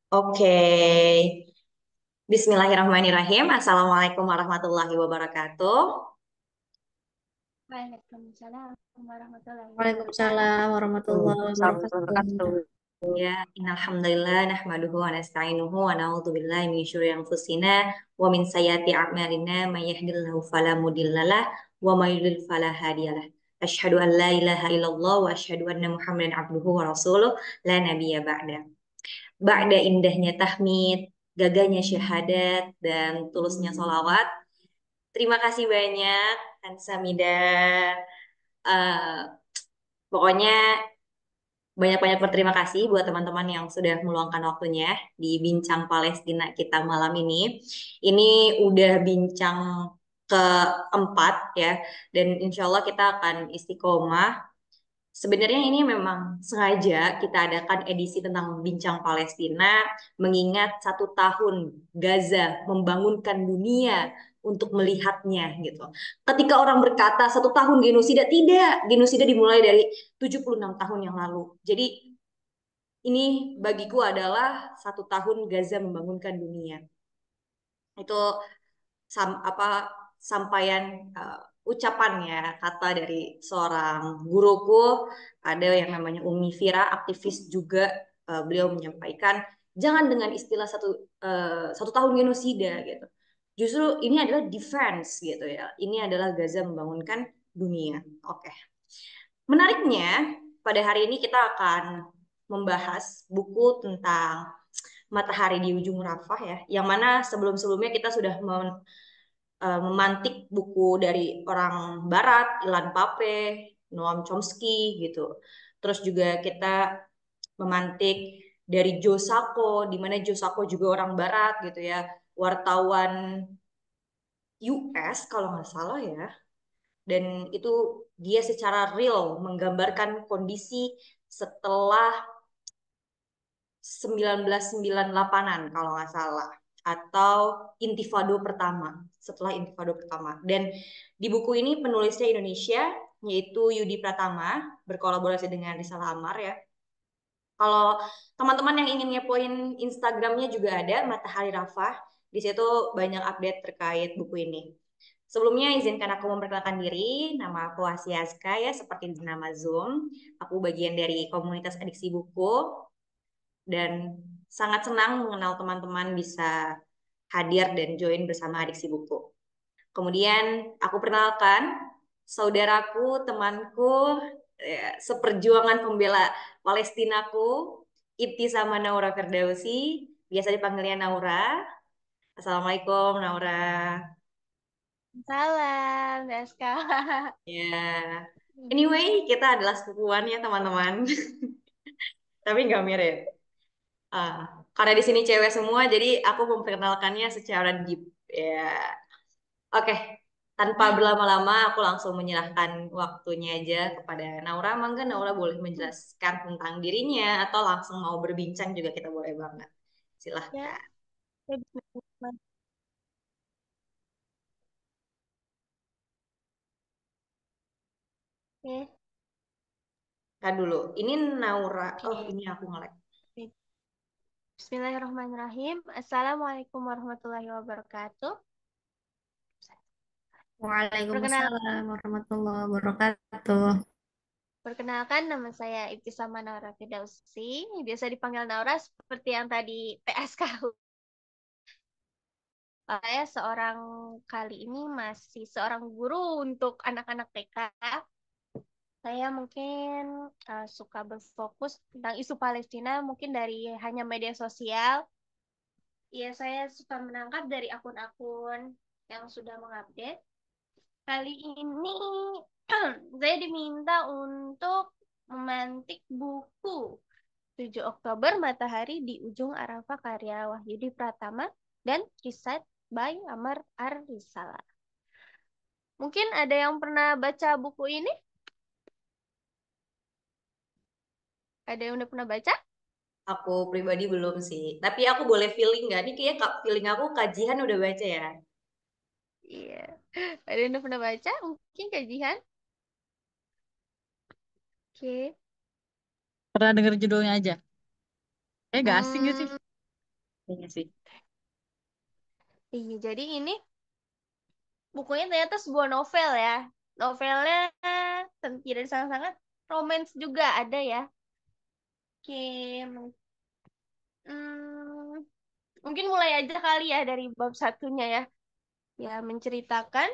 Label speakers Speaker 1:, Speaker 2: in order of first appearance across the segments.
Speaker 1: Oke, Bismillahirrahmanirrahim. Assalamualaikum warahmatullahi wabarakatuh.
Speaker 2: Waalaikumsalam warahmatullahi wabarakatuh.
Speaker 3: Waalaikumsalam warahmatullahi wabarakatuh.
Speaker 1: Ya, innalhamdulillah nahmaduhu wa nasta'inuhu wa na'udzubillahi min syururi anfusina wa min sayyiati a'malina may yahdihillahu fala mudhillalah wa may yudhlil fala hadiyalah. Asyhadu an la ilaha illallah wa asyhadu anna Muhammadan abduhu wa rasuluh la nabiyya ba'da. Ba'da indahnya tahmid, gagahnya syahadat dan tulusnya sholawat. Terima kasih banyak, Hansamida. Eh, Pokoknya banyak-banyak berterima kasih buat teman-teman yang sudah meluangkan waktunya di Bincang Palestina kita malam ini. Ini udah bincang keempat ya, dan insya Allah kita akan istiqomah. Sebenarnya ini memang sengaja kita adakan edisi tentang Bincang Palestina, mengingat 1 tahun Gaza membangunkan dunia untuk melihatnya gitu. Ketika orang berkata 1 tahun genosida, tidak, genosida dimulai dari 76 tahun yang lalu. Jadi ini bagiku adalah 1 tahun Gaza membangunkan dunia. Itu apa sampaian ucapannya kata dari seorang guruku, ada yang namanya Umi Fira, aktivis juga. Beliau menyampaikan jangan dengan istilah 1 tahun genosida gitu. Justru ini adalah defense gitu ya. Ini adalah Gaza membangunkan dunia. Oke. Menariknya, pada hari ini kita akan membahas buku tentang Matahari di Ujung Rafah ya, yang mana sebelum-sebelumnya kita sudah memantik buku dari orang Barat, Ilan Pape, Noam Chomsky gitu. Terus juga kita memantik dari Joe Sacco, di mana Joe Sacco juga orang Barat gitu ya, wartawan US kalau nggak salah ya. Dan itu dia secara real menggambarkan kondisi setelah 1998-an kalau nggak salah, atau Intifado pertama, setelah Intifado pertama. Dan di buku ini penulisnya Indonesia, yaitu Yudi Pratama, berkolaborasi dengan Risalah Amar ya. Kalau teman-teman yang ingin ngepoin Instagramnya juga ada, Matahari Rafah. Di situ banyak update terkait buku ini. Sebelumnya izinkan aku memperkenalkan diri, nama aku Asia Azka ya, seperti di nama Zoom. Aku bagian dari komunitas adiksi buku dan sangat senang mengenal teman-teman bisa hadir dan join bersama adiksi buku. Kemudian aku perkenalkan saudaraku, temanku, seperjuangan pembela Palestinaku, Ibtisama Naura Firdausi, biasa dipanggilnya Naura. Assalamualaikum Naura.
Speaker 2: Salam, Daska.
Speaker 1: Ya, anyway kita adalah sepupuan ya teman-teman, tapi nggak mirip. Ah, karena di sini cewek semua, jadi aku memperkenalkannya secara deep. Ya, oke. Tanpa berlama-lama, aku langsung menyerahkan waktunya aja kepada Naura. Mangga Naura boleh menjelaskan tentang dirinya atau langsung mau berbincang juga kita boleh banget.
Speaker 2: Ya,
Speaker 1: Silahkan.
Speaker 2: saya bisa. Oke,
Speaker 1: Kan dulu. Ini Naura. Oh,
Speaker 2: oke.
Speaker 1: ini aku nge-lag.
Speaker 2: Bismillahirrahmanirrahim. Assalamualaikum warahmatullahi wabarakatuh. Perkenal,
Speaker 3: Waalaikumsalam warahmatullahi wabarakatuh.
Speaker 2: Perkenalkan nama saya Ibtisama Naura Firdausi. Biasa dipanggil Naura seperti yang tadi PSK. Saya seorang kali ini masih seorang guru untuk anak-anak TK. Saya mungkin suka berfokus tentang isu Palestina mungkin dari hanya media sosial. Ya, saya suka menangkap dari akun-akun yang sudah mengupdate. Kali ini saya diminta untuk memantik buku 7 Oktober Matahari di Ujung Arafah karya Wahyudi Pratama dan riset by Amar Ar-Risalah. Mungkin ada yang pernah baca buku ini? Ada yang udah pernah baca?
Speaker 1: Aku pribadi belum sih. Tapi aku boleh feeling nggak? Nih kayak feeling aku kajian udah baca ya.
Speaker 2: Iya. Ada yang udah pernah baca? Mungkin kajian? Oke.
Speaker 4: Pernah denger judulnya aja? Gak asing gitu sih.
Speaker 2: Hmm,
Speaker 1: Kayaknya sih.
Speaker 2: iya, jadi ini bukunya ternyata sebuah novel ya. Novelnya tidak sangat-sangat romance juga ada ya. Oke, hmm, mungkin mulai aja kali ya dari bab satunya ya. Ya, menceritakan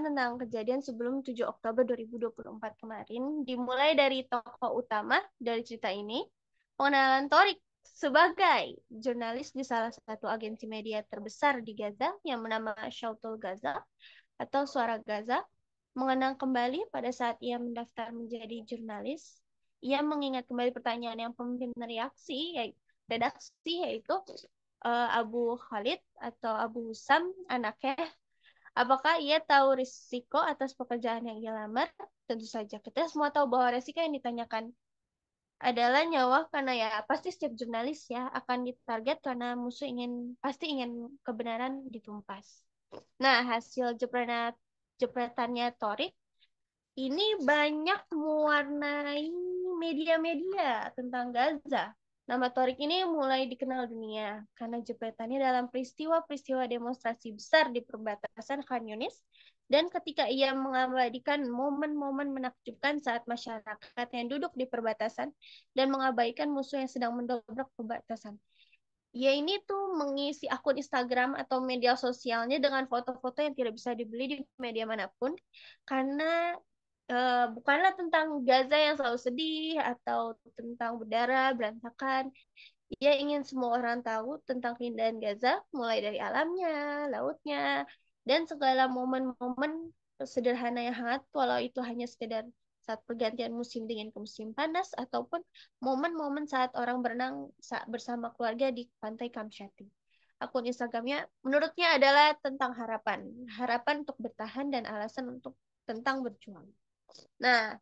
Speaker 2: tentang kejadian sebelum 7 Oktober 2024 kemarin. Dimulai dari tokoh utama dari cerita ini, pengenalan Torik sebagai jurnalis di salah satu agensi media terbesar di Gaza yang bernama Shautul Gaza atau Suara Gaza, mengenang kembali pada saat ia mendaftar menjadi jurnalis. Ia mengingat kembali pertanyaan yang pemimpin redaksi yaitu Abu Khalid atau Abu Husam, anaknya. Apakah ia tahu risiko atas pekerjaan yang ia lamar? Tentu saja. Kita semua tahu bahwa risiko yang ditanyakan adalah nyawa, karena ya pasti setiap jurnalis ya akan ditarget karena musuh pasti ingin kebenaran ditumpas. Nah, hasil jepretannya Torik ini banyak mewarnai media-media tentang Gaza. Nama Torik ini mulai dikenal dunia karena jepretannya dalam peristiwa-peristiwa demonstrasi besar di perbatasan Khan Yunis, dan ketika ia mengabadikan momen-momen menakjubkan saat masyarakat yang duduk di perbatasan dan mengabaikan musuh yang sedang mendobrak perbatasan. Ia ini tuh mengisi akun Instagram atau media sosialnya dengan foto-foto yang tidak bisa dibeli di media manapun karena bukanlah tentang Gaza yang selalu sedih atau tentang berdarah berantakan. Ia ingin semua orang tahu tentang keindahan Gaza, mulai dari alamnya, lautnya, dan segala momen-momen sederhana yang hangat, walau itu hanya sekedar saat pergantian musim dingin ke musim panas, ataupun momen-momen saat orang berenang bersama keluarga di pantai Kamshati. Akun Instagramnya menurutnya adalah tentang harapan, harapan untuk bertahan dan alasan untuk tentang berjuang. Nah,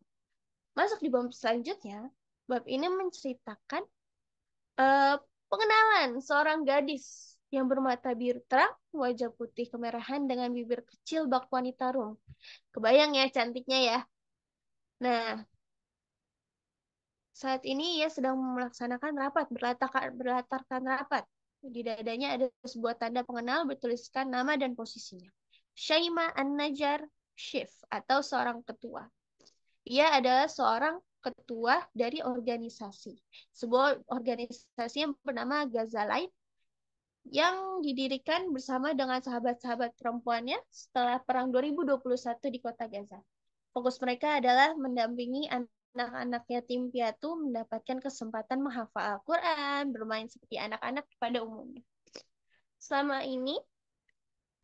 Speaker 2: masuk di bab selanjutnya, bab ini menceritakan eh, pengenalan seorang gadis yang bermata biru terang, wajah putih kemerahan dengan bibir kecil bak wanita rum. Kebayang ya cantiknya ya. Nah, saat ini ia sedang melaksanakan rapat, berlatarkan rapat. Di dadanya ada sebuah tanda pengenal bertuliskan nama dan posisinya. Syaima An-Najjar Shif atau seorang ketua. Ia adalah seorang ketua dari organisasi. Sebuah organisasi yang bernama Gazalite yang didirikan bersama dengan sahabat-sahabat perempuannya setelah Perang 2021 di kota Gaza. Fokus mereka adalah mendampingi anak-anak yatim piatu mendapatkan kesempatan menghafal Al-Quran, bermain seperti anak-anak pada umumnya. Selama ini,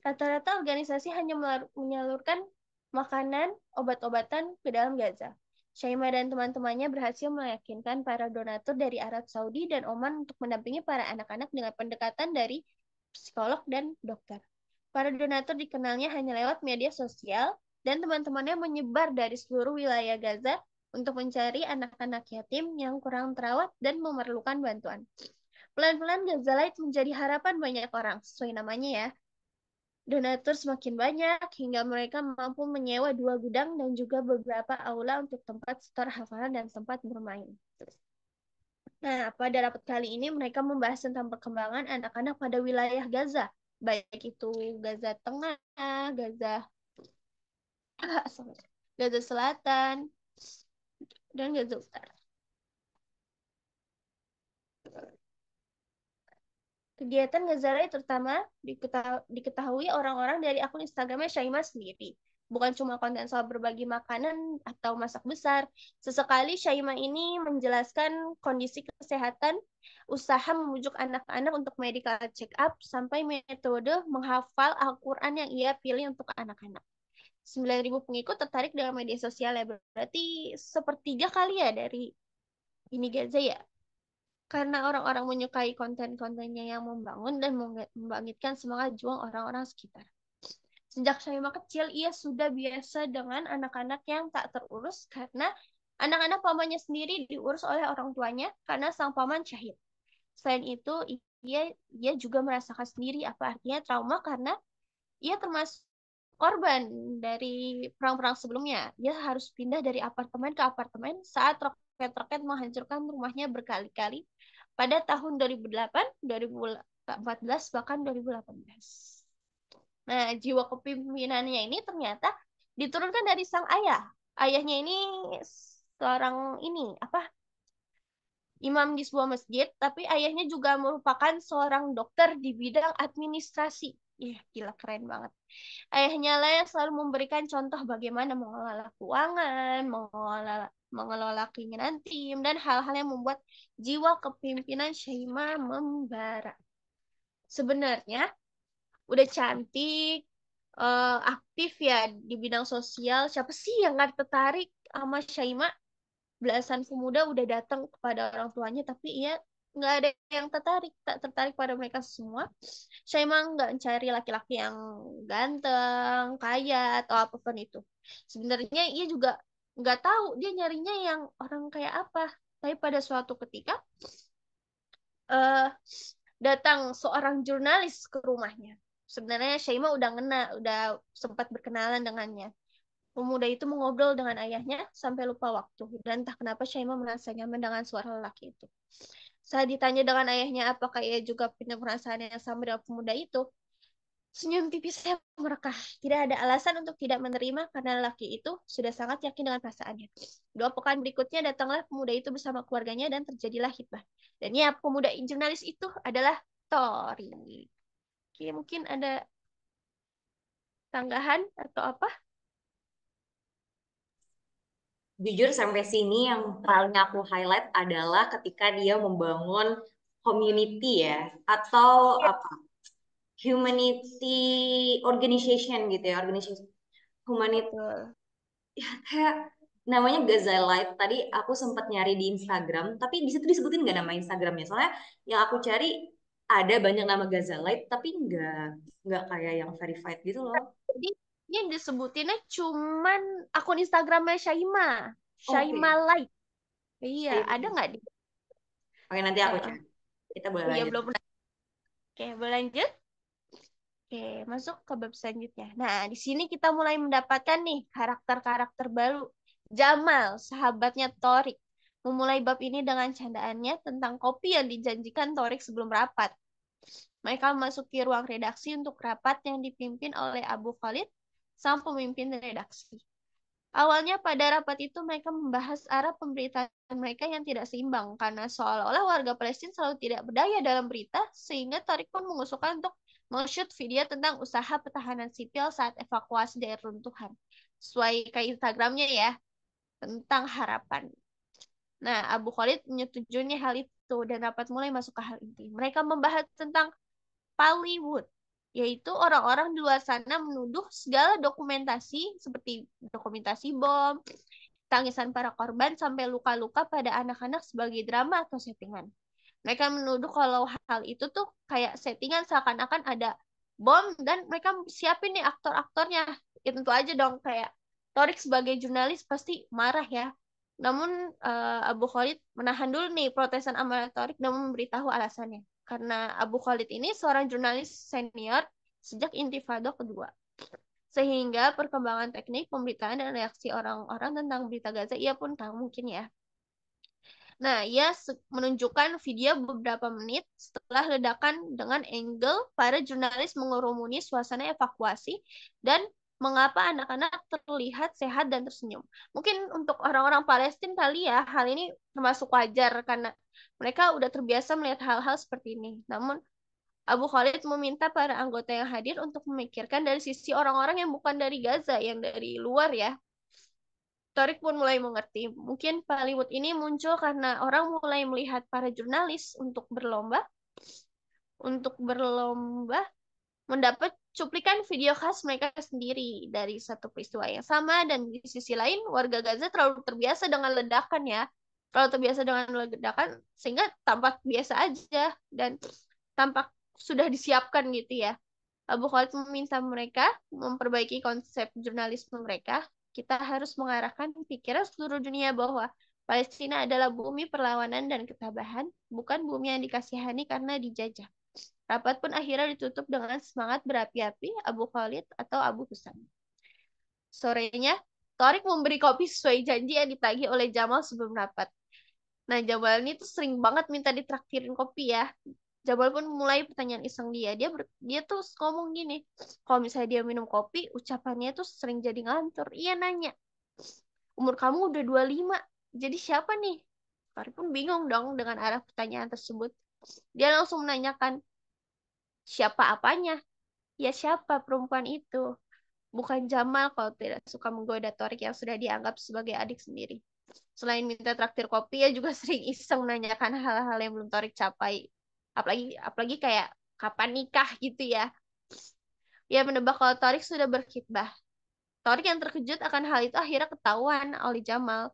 Speaker 2: rata-rata organisasi hanya menyalurkan makanan, obat-obatan ke dalam Gaza. Syaima dan teman-temannya berhasil meyakinkan para donatur dari Arab Saudi dan Oman untuk mendampingi para anak-anak dengan pendekatan dari psikolog dan dokter. Para donatur dikenalnya hanya lewat media sosial, dan teman-temannya menyebar dari seluruh wilayah Gaza untuk mencari anak-anak yatim yang kurang terawat dan memerlukan bantuan. Pelan-pelan Gazalite menjadi harapan banyak orang, sesuai namanya ya. Donatur semakin banyak hingga mereka mampu menyewa 2 gudang dan juga beberapa aula untuk tempat setor hafalan dan tempat bermain. Nah, pada rapat kali ini mereka membahas tentang perkembangan anak-anak pada wilayah Gaza, baik itu Gaza Tengah, Gaza Gaza Selatan, dan Gaza Utara. Kegiatan Gazarai terutama diketahui orang-orang dari akun Instagramnya Syaimah sendiri. Bukan cuma konten soal berbagi makanan atau masak besar. Sesekali Syaimah ini menjelaskan kondisi kesehatan, usaha membujuk anak-anak untuk medical check up, sampai metode menghafal Al-Quran yang ia pilih untuk anak-anak. 9.000 pengikut tertarik dengan media sosial ya. Berarti sepertiga kali ya dari ini Gaza ya. Karena orang-orang menyukai konten-kontennya yang membangun dan membangkitkan semangat juang orang-orang sekitar. Sejak Syaimah kecil, ia sudah biasa dengan anak-anak yang tak terurus karena anak-anak pamannya sendiri diurus oleh orang tuanya karena sang paman syahid. Selain itu, ia juga merasakan sendiri apa artinya trauma karena ia termasuk korban dari perang-perang sebelumnya. Dia harus pindah dari apartemen ke apartemen saat roket-roket menghancurkan rumahnya berkali-kali pada tahun 2008, 2014, bahkan 2018. Nah, jiwa kepemimpinannya ini ternyata diturunkan dari sang ayah. Ayahnya ini seorang ini apa? Imam di sebuah masjid, tapi ayahnya juga merupakan seorang dokter di bidang administrasi. Ih, gila keren banget. Ayahnya lah yang selalu memberikan contoh bagaimana mengelola keuangan, mengelola keinginan tim, dan hal-hal yang membuat jiwa kepemimpinan Syaimah membara. Sebenarnya udah cantik, aktif ya di bidang sosial. Siapa sih yang nggak tertarik sama Syaimah? Belasan pemuda udah datang kepada orang tuanya, tapi ia nggak ada yang tak tertarik pada mereka semua. Saya emang nggak mencari laki-laki yang ganteng, kaya, atau apapun itu. Sebenarnya ia juga nggak tahu dia nyarinya yang orang kayak apa. Tapi pada suatu ketika eh, datang seorang jurnalis ke rumahnya. Sebenarnya Syaimah udah sempat berkenalan dengannya. Pemuda itu mengobrol dengan ayahnya sampai lupa waktu. Dan entah kenapa Syaimah merasa nyaman dengan suara lelaki itu. Saat ditanya dengan ayahnya apakah ia juga punya perasaan yang sama dengan pemuda itu, senyum tipisnya merekah. Tidak ada alasan untuk tidak menerima karena lelaki itu sudah sangat yakin dengan perasaannya. 2 pekan berikutnya datanglah pemuda itu bersama keluarganya dan terjadilah hitbah. Dan ya, pemuda jurnalis itu adalah Tori. Oke, mungkin ada tanggahan atau apa?
Speaker 1: Jujur sampai sini yang paling aku highlight adalah ketika dia membangun community ya, atau
Speaker 2: Ya,
Speaker 1: apa, humanity organization gitu ya, organisasi humanity,
Speaker 2: betul.
Speaker 1: ya kayak namanya Gazalite. Tadi aku sempat nyari di Instagram, tapi di situ disebutin nggak nama Instagramnya. Soalnya yang aku cari ada banyak nama Gazalite, tapi nggak kayak yang verified gitu loh.
Speaker 2: Jadi yang disebutinnya cuman akun Instagramnya Syaimah. Syaimah
Speaker 1: Oke.
Speaker 2: Light. Iya, ada
Speaker 1: Syaimah.
Speaker 2: nggak di?
Speaker 1: Oke, nanti aku
Speaker 2: Heeh.
Speaker 1: cari. Kita boleh
Speaker 2: Oh iya,
Speaker 1: lanjut.
Speaker 2: belum pernah. Oke, boleh lanjut? Oke, masuk ke bab selanjutnya. Nah, di sini kita mulai mendapatkan nih karakter-karakter baru. Jamal, sahabatnya Torik, memulai bab ini dengan candaannya tentang kopi yang dijanjikan Torik sebelum rapat. Mereka memasuki ruang redaksi untuk rapat yang dipimpin oleh Abu Khalid, sang pemimpin redaksi. Awalnya pada rapat itu mereka membahas arah pemberitaan mereka yang tidak seimbang karena seolah-olah warga Palestina selalu tidak berdaya dalam berita sehingga Tariq pun mengusulkan untuk meng-shoot video tentang usaha pertahanan sipil saat evakuasi dari runtuhan. Sesuai ke Instagramnya ya, tentang harapan. Nah, Abu Khalid menyetujui hal itu dan rapat mulai masuk ke hal inti. Mereka membahas tentang Hollywood, yaitu orang-orang di luar sana menuduh segala dokumentasi seperti dokumentasi bom, tangisan para korban sampai luka-luka pada anak-anak sebagai drama atau settingan. Mereka menuduh kalau hal itu tuh kayak settingan seakan-akan ada bom dan mereka siapin nih aktor-aktornya. Ya tentu aja dong kayak Torik sebagai jurnalis pasti marah ya. Namun Abu Khalid menahan dulu nih protesan amal Torik dan memberitahu alasannya. Karena Abu Khalid ini seorang jurnalis senior sejak Intifada kedua. Sehingga perkembangan teknik pemberitaan dan reaksi orang-orang tentang berita Gaza ia pun tahu mungkin ya. Nah, ia menunjukkan video beberapa menit setelah ledakan dengan angle para jurnalis mengerumuni suasana evakuasi dan mengapa anak-anak terlihat sehat dan tersenyum. Mungkin untuk orang-orang Palestina kali ya, hal ini termasuk wajar karena mereka udah terbiasa melihat hal-hal seperti ini. Namun, Abu Khalid meminta para anggota yang hadir untuk memikirkan dari sisi orang-orang yang bukan dari Gaza, yang dari luar ya. Torik pun mulai mengerti. Mungkin Hollywood ini muncul karena orang mulai melihat para jurnalis untuk berlomba mendapat cuplikan video khas mereka sendiri dari satu peristiwa yang sama dan di sisi lain warga Gaza terlalu terbiasa dengan ledakan ya. Terlalu terbiasa dengan ledakan sehingga tampak biasa aja dan tampak sudah disiapkan gitu ya. Abu Khalid meminta mereka memperbaiki konsep jurnalisme mereka. Kita harus mengarahkan pikiran seluruh dunia bahwa Palestina adalah bumi perlawanan dan ketabahan, bukan bumi yang dikasihani karena dijajah. Rapat pun akhirnya ditutup dengan semangat berapi-api Abu Khalid atau Abu Husan. Sorenya, Torik memberi kopi sesuai janji yang ditagih oleh Jamal sebelum rapat. Nah, Jamal ini tuh sering banget minta ditraktirin kopi ya. Jamal pun mulai pertanyaan iseng dia. Dia tuh ngomong gini, kalau misalnya dia minum kopi, ucapannya tuh sering jadi ngantur. Iya nanya, umur kamu udah 25, jadi siapa nih? Torik pun bingung dong dengan arah pertanyaan tersebut. Dia langsung menanyakan, siapa apanya? Ya siapa perempuan itu? Bukan Jamal kalau tidak suka menggoda Torik yang sudah dianggap sebagai adik sendiri. Selain minta traktir kopi, ya juga sering iseng menanyakan hal-hal yang belum Torik capai. Apalagi kayak kapan nikah gitu ya. Ia menebak kalau Torik sudah berkhidbah. Torik yang terkejut akan hal itu akhirnya ketahuan oleh Jamal.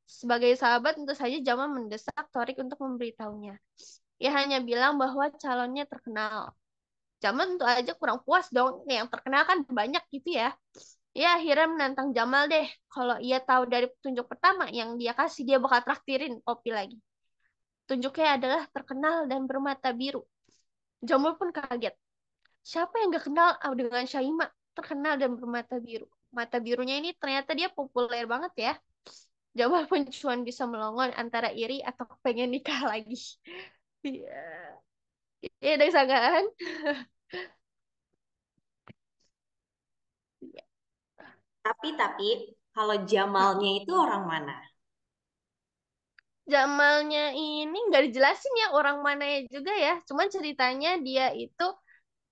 Speaker 2: Sebagai sahabat, tentu saja Jamal mendesak Torik untuk memberitahunya. Ia hanya bilang bahwa calonnya terkenal. Jamal tentu aja kurang puas dong. Yang terkenal kan banyak gitu ya. Ya akhirnya menantang Jamal deh. Kalau ia tahu dari petunjuk pertama yang dia kasih, dia bakal traktirin kopi lagi. Tunjuknya adalah terkenal dan bermata biru. Jamal pun kaget. Siapa yang gak kenal dengan Syaima? Terkenal dan bermata biru. Mata birunya ini ternyata dia populer banget ya. Jamal pun cuma bisa melongo antara iri atau pengen nikah lagi. Iya. Iya, ada sangkaan.
Speaker 1: Tapi kalau Jamalnya itu orang mana?
Speaker 2: Jamalnya ini nggak dijelasin ya orang mana ya juga ya. Cuman ceritanya dia itu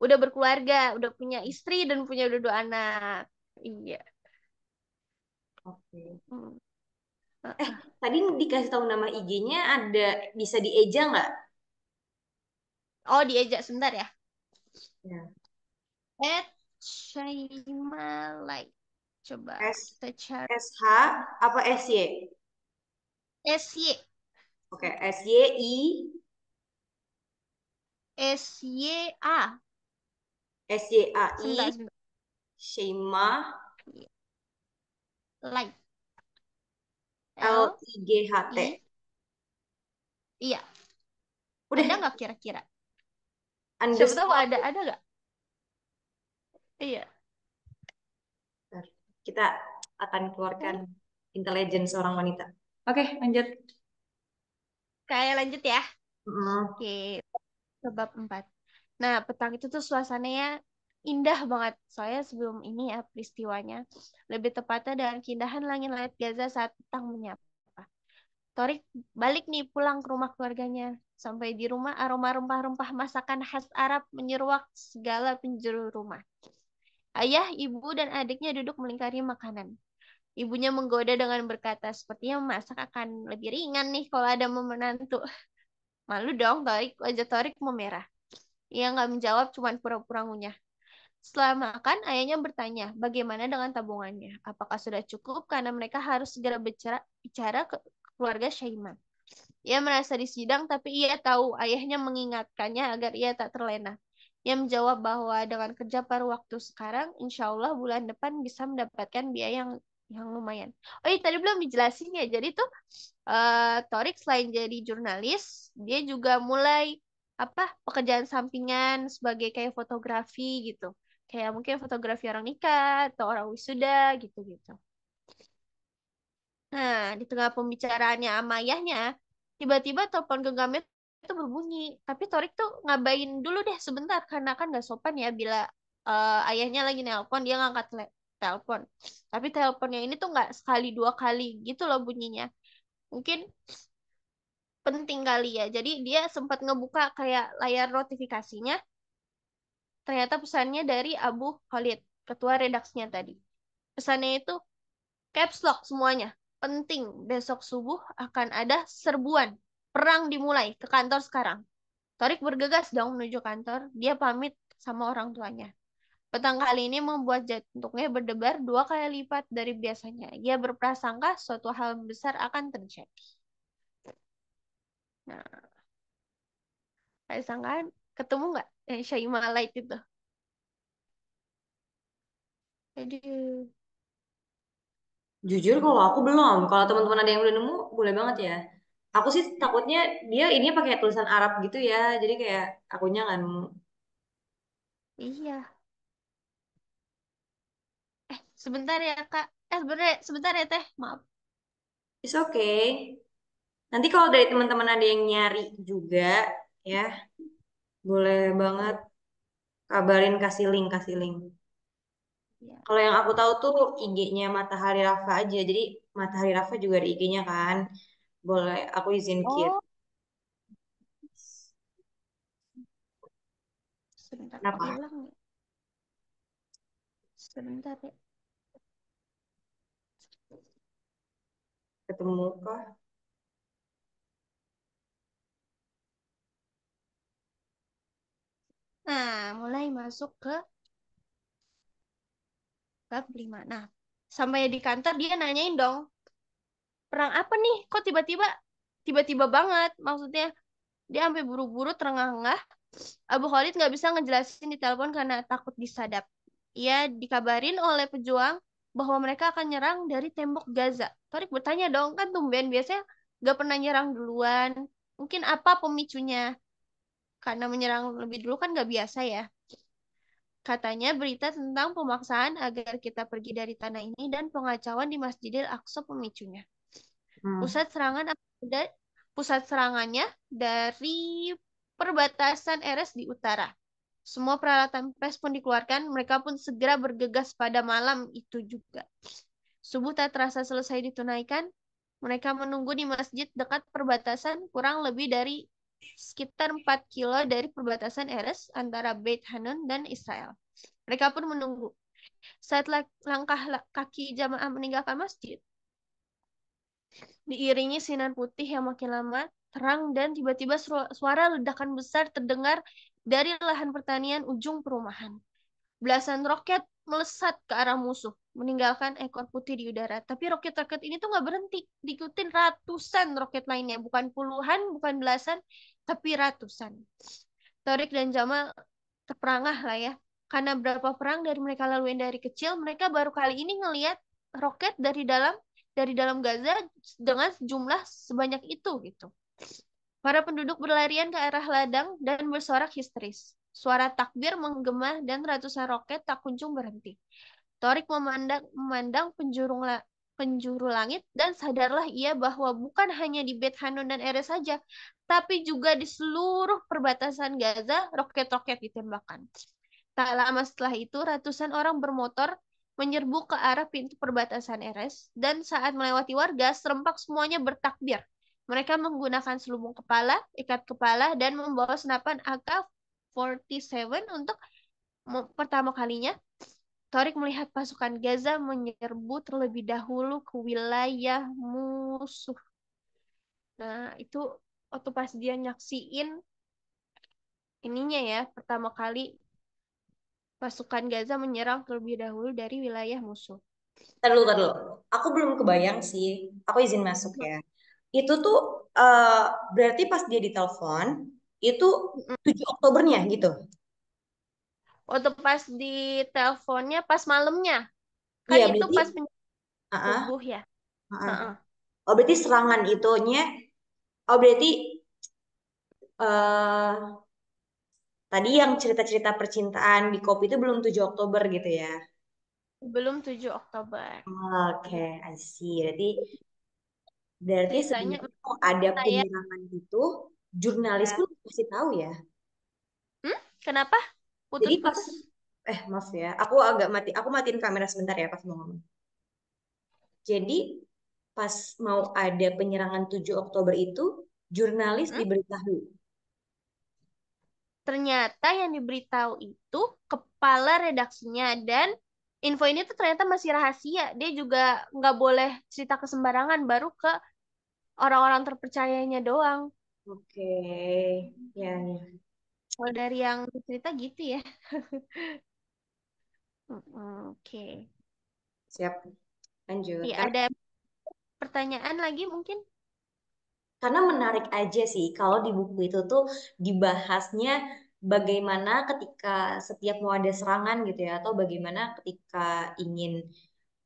Speaker 2: udah berkeluarga, udah punya istri dan punya dua anak. Iya.
Speaker 1: Oke.
Speaker 2: Hmm.
Speaker 1: Tadi dikasih tahu nama IG-nya ada bisa dieja nggak?
Speaker 2: Oh, diajak sebentar ya.
Speaker 1: Ya.
Speaker 2: Shaimalai. Coba
Speaker 1: S
Speaker 2: kita cari.
Speaker 1: SH apa SY?
Speaker 2: SY.
Speaker 1: Oke, SYI
Speaker 2: SYA.
Speaker 1: SYAI
Speaker 2: Sebentar.
Speaker 1: Shema
Speaker 2: Like. L
Speaker 1: LIGHT.
Speaker 2: I. Iya. Ada
Speaker 1: Udah
Speaker 2: nggak kira-kira? Siapa tahu
Speaker 1: underscore.
Speaker 2: ada nggak? Iya.
Speaker 1: Bentar. Kita akan keluarkan intelijen seorang wanita. Oke, lanjut.
Speaker 2: Kayak lanjut ya.
Speaker 1: Mm.
Speaker 2: Oke. Ke bab 4. Nah, petang itu tuh suasananya indah banget. Soalnya sebelum ini ya peristiwanya. Lebih tepatnya dengan keindahan langit-langit Gaza saat petang menyapa. Torik balik nih pulang ke rumah keluarganya. Sampai di rumah aroma rempah-rempah masakan khas Arab menyeruak segala penjuru rumah. Ayah, ibu, dan adiknya duduk melingkari makanan. Ibunya menggoda dengan berkata, sepertinya masak akan lebih ringan nih kalau ada menantu. Malu dong, Torik. Wajah Torik memerah. Ia nggak menjawab, cuma pura-pura ngunyah. Setelah makan, ayahnya bertanya, bagaimana dengan tabungannya? Apakah sudah cukup? Karena mereka harus segera bicara ke keluarga Syaiman. Ia merasa disidang, tapi ia tahu ayahnya mengingatkannya agar ia tak terlena. Ia menjawab bahwa dengan kerja paruh waktu sekarang, insya Allah bulan depan bisa mendapatkan biaya yang lumayan. Oh iya, tadi belum dijelasin ya. Jadi tuh Torik selain jadi jurnalis, dia juga mulai apa pekerjaan sampingan sebagai kayak fotografi gitu. Kayak mungkin fotografi orang nikah atau orang wisuda gitu-gitu. Nah, di tengah pembicaraannya sama ayahnya, tiba-tiba telepon genggamnya itu berbunyi. Tapi Torik tuh ngabain dulu deh sebentar, karena kan gak sopan ya bila ayahnya lagi nelpon, dia ngangkat telepon. Tapi teleponnya ini tuh nggak sekali dua kali gitu loh bunyinya. Mungkin penting kali ya. Jadi dia sempat ngebuka kayak layar notifikasinya, ternyata pesannya dari Abu Khalid, ketua redaksinya tadi. Pesannya itu caps lock semuanya. Penting, besok subuh akan ada serbuan. Perang dimulai ke kantor sekarang. Torik bergegas dong menuju kantor. Dia pamit sama orang tuanya. Petang kali ini membuat jantungnya berdebar 2 kali lipat dari biasanya. Ia berprasangka suatu hal besar akan terjadi. Nah, saya sangkaan ketemu nggak yang Syaimah Light itu? Jadi,
Speaker 1: Jujur kalau aku belum. Kalau teman-teman ada yang udah nemu, boleh banget ya. Aku sih takutnya dia ini pakai tulisan Arab gitu ya. Jadi kayak akunya nggak nemu.
Speaker 2: Iya. Sebentar ya, Kak. Sebentar ya, Teh. Maaf.
Speaker 1: It's okay. Nanti kalau dari teman-teman ada yang nyari juga, ya boleh banget kabarin, kasih link.
Speaker 2: Ya.
Speaker 1: Kalau yang aku tahu tuh IG-nya Matahari Rafa aja. Jadi Matahari Rafa juga ada IG-nya kan. Boleh aku izin kirim.
Speaker 2: Oh, sebentar kok
Speaker 1: Kenapa?
Speaker 2: hilang ya. Sebentar ya.
Speaker 1: Ketemu kah?
Speaker 2: Nah, mulai masuk ke bab 5. Nah, sampai di kantor dia nanyain dong, perang apa nih? Kok tiba-tiba banget? Maksudnya dia sampai buru-buru terengah-engah. Abu Khalid nggak bisa ngejelasin di telepon karena takut disadap. Ia dikabarin oleh pejuang bahwa mereka akan nyerang dari tembok Gaza. Torik bertanya dong, kan tumben biasanya nggak pernah nyerang duluan. Mungkin apa pemicunya? Karena menyerang lebih dulu kan nggak biasa ya. Katanya berita tentang pemaksaan agar kita pergi dari tanah ini dan pengacauan di Masjidil Aqsa pemicunya.
Speaker 1: Hmm.
Speaker 2: Pusat serangan pusat serangannya dari perbatasan Eres di utara. Semua peralatan pes pun dikeluarkan, mereka pun segera bergegas pada malam itu juga. Subuh tak terasa selesai ditunaikan, mereka menunggu di masjid dekat perbatasan kurang lebih dari sekitar 4 kilo dari perbatasan Eres antara Beit Hanun dan Israel. Mereka pun menunggu. Saat langkah kaki jamaah meninggalkan masjid, diiringi sinar putih yang makin lama terang dan tiba-tiba suara ledakan besar terdengar dari lahan pertanian ujung perumahan. Belasan roket melesat ke arah musuh, meninggalkan ekor putih di udara. Tapi roket-roket ini tuh nggak berhenti, diikutin ratusan roket lainnya, bukan puluhan, bukan belasan, tapi ratusan. Torik dan Jamal terperangah lah ya. Karena berapa perang dari mereka laluin dari kecil, mereka baru kali ini ngelihat roket dari dalam Gaza dengan jumlah sebanyak itu gitu. Para penduduk berlarian ke arah ladang dan bersorak histeris. Suara takbir menggema dan ratusan roket tak kunjung berhenti. Torik memandang penjuru langit dan sadarlah ia bahwa bukan hanya di Beit Hanun dan Erez saja, tapi juga di seluruh perbatasan Gaza roket-roket ditembakkan. Tak lama setelah itu, ratusan orang bermotor menyerbu ke arah pintu perbatasan Erez dan saat melewati warga, serempak semuanya bertakbir. Mereka menggunakan selubung kepala, ikat kepala, dan membawa senapan AK-47 untuk pertama kalinya. Torik melihat pasukan Gaza menyerbu terlebih dahulu ke wilayah musuh. Nah, itu waktu pas dia nyaksiin ininya ya, pertama kali pasukan Gaza menyerang terlebih dahulu dari wilayah musuh.
Speaker 1: Tar dulu. Aku belum kebayang sih. Aku izin masuk ya. Itu tuh eh, berarti pas dia ditelepon itu 7 Oktobernya gitu.
Speaker 2: Waktu pas di teleponnya, pas malamnya, kan
Speaker 1: Iya,
Speaker 2: itu
Speaker 1: berarti
Speaker 2: pas
Speaker 1: ah,
Speaker 2: subuh ya. Heeh.
Speaker 1: Oh, berarti serangan itunya oh berarti eh tadi yang cerita-cerita percintaan di kopi itu belum 7 Oktober gitu ya.
Speaker 2: Belum 7 Oktober.
Speaker 1: Oke,
Speaker 2: Iya.
Speaker 1: I see. Berarti
Speaker 2: Ceritanya
Speaker 1: sebenarnya mau ada
Speaker 2: saya,
Speaker 1: penyerangan itu jurnalis
Speaker 2: ya.
Speaker 1: pun pasti tahu ya.
Speaker 2: Kenapa?
Speaker 1: Jadi pas
Speaker 2: Putus-putus?
Speaker 1: maaf ya, aku matiin kamera sebentar ya pas mau ngomong. Jadi pas mau ada penyerangan 7 Oktober itu jurnalis
Speaker 2: Mm-mm.
Speaker 1: diberitahu.
Speaker 2: Ternyata yang diberitahu itu kepala redaksinya dan info ini tuh ternyata masih rahasia. Dia juga nggak boleh cerita ke sembarangan, baru ke orang-orang terpercayanya doang.
Speaker 1: Oke, ya, ya.
Speaker 2: Kalau dari yang cerita gitu ya. Oke.
Speaker 1: Siap. Lanjut.
Speaker 2: Iya, ada pertanyaan lagi mungkin?
Speaker 1: Karena menarik aja sih kalau di buku itu tuh dibahasnya bagaimana ketika setiap mau ada serangan gitu ya, atau bagaimana ketika ingin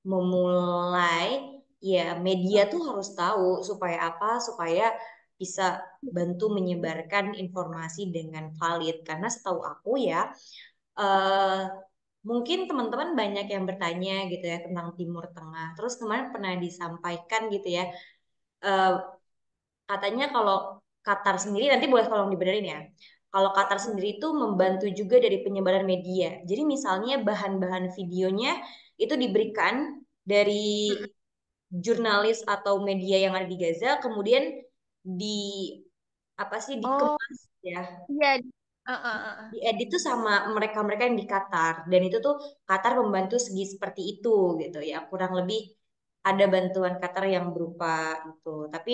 Speaker 1: memulai, ya media tuh harus tahu supaya apa? Supaya bisa bantu menyebarkan informasi dengan valid. Karena setahu aku ya, eh mungkin teman-teman banyak yang bertanya gitu ya tentang Timur Tengah. Terus kemarin pernah disampaikan gitu ya, eh, katanya kalau Qatar sendiri, nanti boleh tolong dibenerin ya. Kalau Qatar sendiri itu membantu juga dari penyebaran media. Jadi misalnya bahan-bahan videonya itu diberikan dari
Speaker 2: Mm-mm.
Speaker 1: jurnalis atau media yang ada di Gaza, kemudian di apa sih
Speaker 2: Oh
Speaker 1: dikemas ya,
Speaker 2: iya. Uh.
Speaker 1: diedit tuh sama mereka-mereka yang di Qatar, dan itu tuh Qatar membantu segi seperti itu gitu ya, kurang lebih ada bantuan Qatar yang berupa itu. Tapi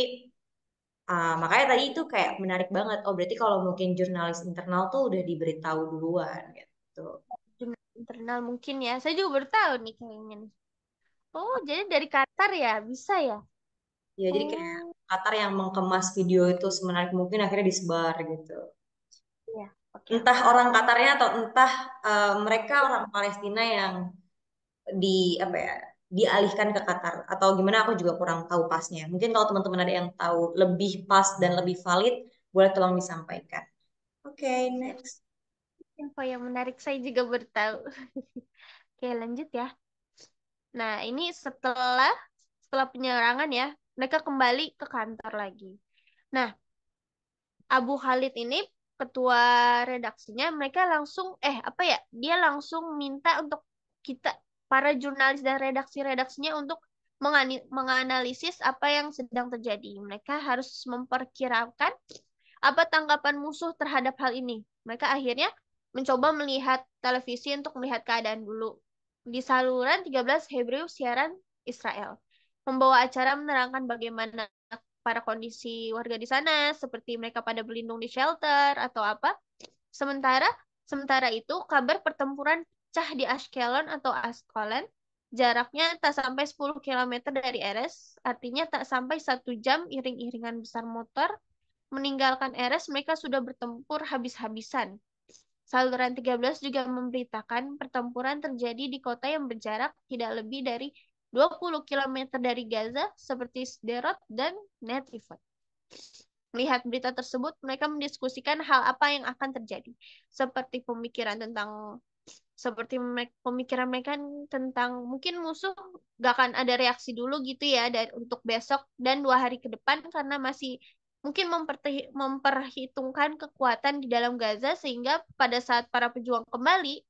Speaker 1: makanya tadi itu kayak menarik banget. Oh, berarti kalau mungkin jurnalis internal tuh udah diberitahu duluan gitu.
Speaker 2: Jurnal internal mungkin ya. Saya juga baru tahu nih kayaknya nih. Oh, jadi dari Qatar ya, bisa ya?
Speaker 1: Ya, jadi kayak
Speaker 2: Oh,
Speaker 1: Qatar yang mengemas video itu semenarik mungkin akhirnya disebar gitu.
Speaker 2: iya. Oke,
Speaker 1: Entah
Speaker 2: oke.
Speaker 1: orang Qatarnya atau entah mereka orang Palestina yang di apa ya, dialihkan ke Qatar atau gimana, aku juga kurang tahu pasnya. Mungkin kalau teman-teman ada yang tahu lebih pas dan lebih valid, boleh tolong disampaikan. Oke,
Speaker 2: Siap.
Speaker 1: next.
Speaker 2: Info yang menarik saya juga baru tahu. Oke, lanjut ya. Nah, ini setelah setelah penyerangan ya, mereka kembali ke kantor lagi. Nah, Abu Khalid ini ketua redaksinya, mereka langsung apa ya? Dia langsung minta untuk kita para jurnalis dan redaksinya untuk menganalisis apa yang sedang terjadi. Mereka harus memperkirakan apa tanggapan musuh terhadap hal ini. Mereka akhirnya mencoba melihat televisi untuk melihat keadaan dulu. Di saluran 13 Hebrew siaran Israel. Membawa acara menerangkan bagaimana para kondisi warga di sana, seperti mereka pada berlindung di shelter atau apa. Sementara sementara itu kabar pertempuran pecah di Ashkelon atau Askolan, jaraknya tak sampai 10 kilometer dari Eres, artinya tak sampai 1 jam iring-iringan besar motor meninggalkan Eres, mereka sudah bertempur habis-habisan. Saluran 13 juga memberitakan pertempuran terjadi di kota yang berjarak tidak lebih dari 20 kilometer dari Gaza, seperti Sderot dan Netivot. Melihat berita tersebut, mereka mendiskusikan hal apa yang akan terjadi, seperti pemikiran mereka tentang mungkin musuh gak akan ada reaksi dulu gitu ya dari untuk besok dan 2 hari ke depan karena masih mungkin memperhitungkan kekuatan di dalam Gaza sehingga pada saat para pejuang kembali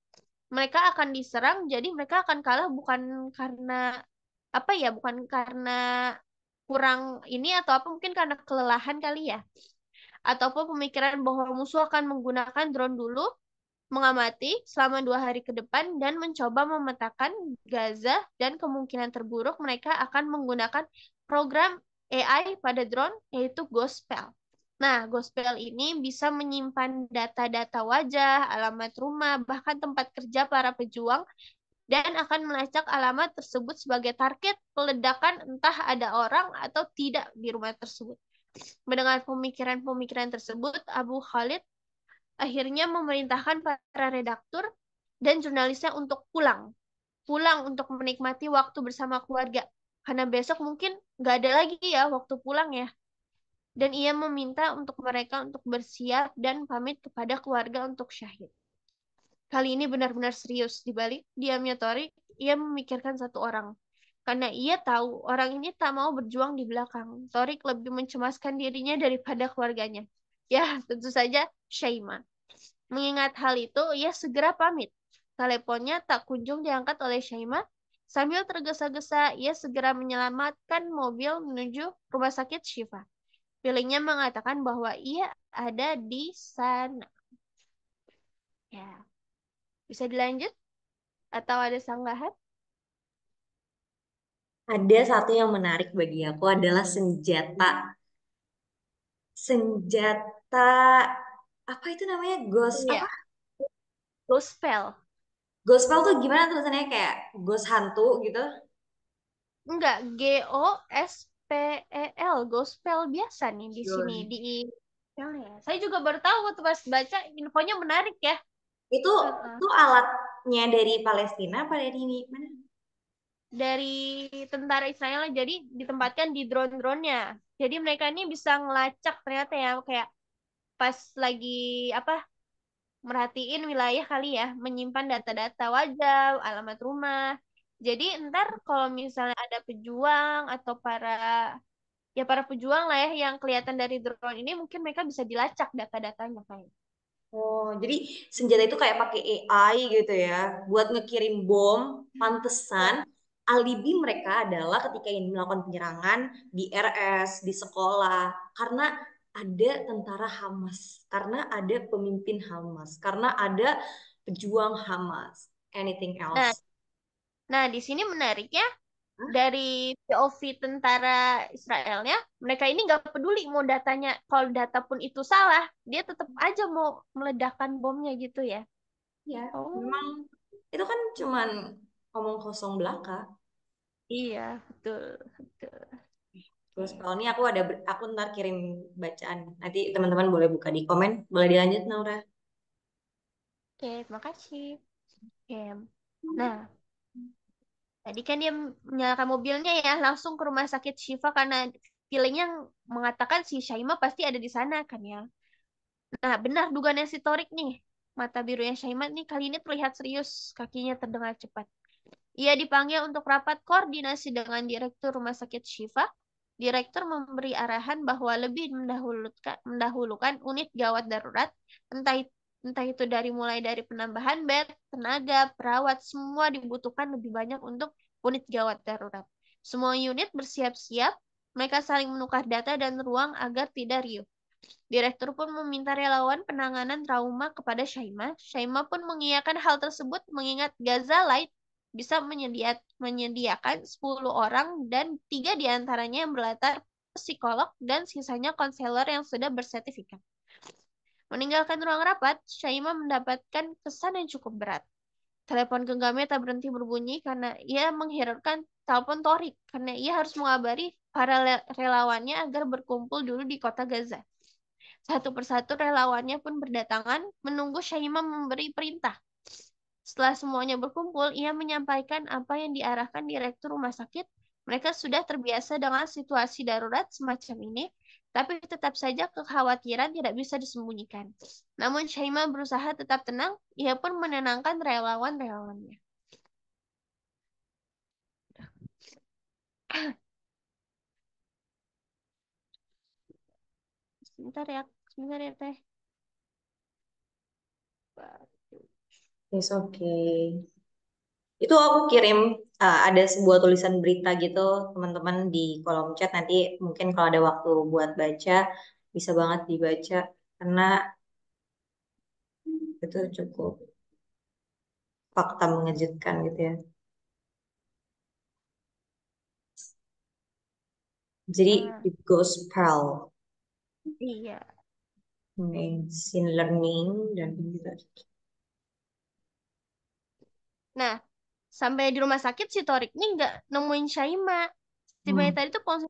Speaker 2: mereka akan diserang jadi mereka akan kalah bukan karena apa ya bukan karena kurang ini atau apa mungkin karena kelelahan kali ya ataupun pemikiran bahwa musuh akan menggunakan drone dulu mengamati selama 2 hari ke depan dan mencoba memetakan Gaza dan kemungkinan terburuk mereka akan menggunakan program AI pada drone yaitu Gospel. Nah, Gospel ini bisa menyimpan data-data wajah, alamat rumah, bahkan tempat kerja para pejuang dan akan melacak alamat tersebut sebagai target peledakan entah ada orang atau tidak di rumah tersebut. Mendengar pemikiran-pemikiran tersebut, Abu Khalid akhirnya memerintahkan para redaktur dan jurnalisnya untuk pulang. Pulang untuk menikmati waktu bersama keluarga. Karena besok mungkin nggak ada lagi ya waktu pulang ya. Dan ia meminta untuk mereka untuk bersiap dan pamit kepada keluarga untuk syahid. Kali ini benar-benar serius. Di balik diamnya Torik, ia memikirkan satu orang. Karena ia tahu orang ini tak mau berjuang di belakang. Torik lebih mencemaskan dirinya daripada keluarganya. Ya, tentu saja Shaima. Mengingat hal itu, ia segera pamit. Teleponnya tak kunjung diangkat oleh Shaima. Sambil tergesa-gesa, ia segera menyelamatkan mobil menuju rumah sakit Shifa. Feelingnya mengatakan bahwa ia ada di sana. Ya, bisa dilanjut? Atau ada sanggahan?
Speaker 1: Ada satu yang menarik bagi aku adalah senjata. Senjata apa itu namanya?
Speaker 2: Iya, gospel.
Speaker 1: Gospel tuh gimana tulisannya, kayak ghost hantu gitu?
Speaker 2: Enggak, Gospel, gospel biasa nih di sini
Speaker 1: Ghost.
Speaker 2: di ya. Saya juga baru tahu waktu pas baca infonya menarik ya.
Speaker 1: Itu
Speaker 2: Heeh.
Speaker 1: tuh alatnya dari Palestina apa dari mana?
Speaker 2: Dari tentara Israel jadi ditempatkan di drone-dronenya. Jadi mereka ini bisa ngelacak ternyata ya kayak pas lagi apa merhatiin wilayah kali ya, menyimpan data-data wajah, alamat rumah. Jadi ntar kalau misalnya ada pejuang atau para pejuang lah ya yang kelihatan dari drone ini mungkin mereka bisa dilacak data-datanya kayak.
Speaker 1: Oh, jadi senjata itu kayak pakai AI gitu ya, buat ngekirim bom. Pantesan alibi mereka adalah ketika ingin melakukan penyerangan di RS, di sekolah, karena ada tentara Hamas, karena ada pemimpin Hamas, karena ada pejuang Hamas. Anything else?
Speaker 2: Nah, nah di sini menariknya dari POV tentara Israelnya, mereka ini nggak peduli mau datanya, kalau data pun itu salah, dia tetap aja mau meledakkan bomnya gitu ya.
Speaker 1: Ya,
Speaker 2: Oh,
Speaker 1: memang itu kan cuman omong kosong belaka.
Speaker 2: iya, betul, betul.
Speaker 1: Terus
Speaker 2: Oke,
Speaker 1: kalau ini aku ntar kirim bacaan. Nanti teman-teman boleh buka di komen. Boleh dilanjut, Naura.
Speaker 2: oke, terima kasih. Oke. Nah, tadi kan dia menyalakan mobilnya ya, langsung ke rumah sakit Shifa karena feelingnya mengatakan si Syaima pasti ada di sana kan ya. Nah, benar dugaannya si Torik nih. Mata birunya Syaima nih kali ini terlihat serius, kakinya terdengar cepat. Ia dipanggil untuk rapat koordinasi dengan Direktur Rumah Sakit Shifa. Direktur memberi arahan bahwa lebih mendahulukan unit gawat darurat, entah entah itu mulai dari penambahan bed, tenaga, perawat, semua dibutuhkan lebih banyak untuk unit gawat darurat. Semua unit bersiap-siap, mereka saling menukar data dan ruang agar tidak riuh. Direktur pun meminta relawan penanganan trauma kepada Syaima. Syaima pun mengiyakan hal tersebut mengingat Gaza Light bisa menyediakan 10 orang dan 3 diantaranya yang berlatar psikolog dan sisanya konselor yang sudah bersertifikat. Meninggalkan ruang rapat, Syaima mendapatkan kesan yang cukup berat. Telepon genggamnya tak berhenti berbunyi karena ia menghiraukan telepon Torik karena ia harus mengabari para relawannya agar berkumpul dulu di kota Gaza. Satu persatu relawannya pun berdatangan menunggu Syaimah memberi perintah. Setelah semuanya berkumpul, ia menyampaikan apa yang diarahkan direktur rumah sakit. Mereka sudah terbiasa dengan situasi darurat semacam ini, tapi tetap saja kekhawatiran tidak bisa disembunyikan. Namun Syaimah berusaha tetap tenang, ia pun menenangkan relawan-relawannya. Sebentar ya Teh.
Speaker 1: It's okay. Itu aku kirim ada sebuah tulisan berita gitu, teman-teman di kolom chat. Nanti mungkin kalau ada waktu buat baca, bisa banget dibaca. Karena itu cukup fakta mengejutkan gitu ya. Jadi,
Speaker 2: Ah,
Speaker 1: it goes Pearl,
Speaker 2: iya.
Speaker 1: machine learning, dan gitu.
Speaker 2: Nah, sampai di rumah sakit si Torik ini nggak nemuin Syaima. Si bayi
Speaker 1: Hmm.
Speaker 2: tadi tuh ponsel.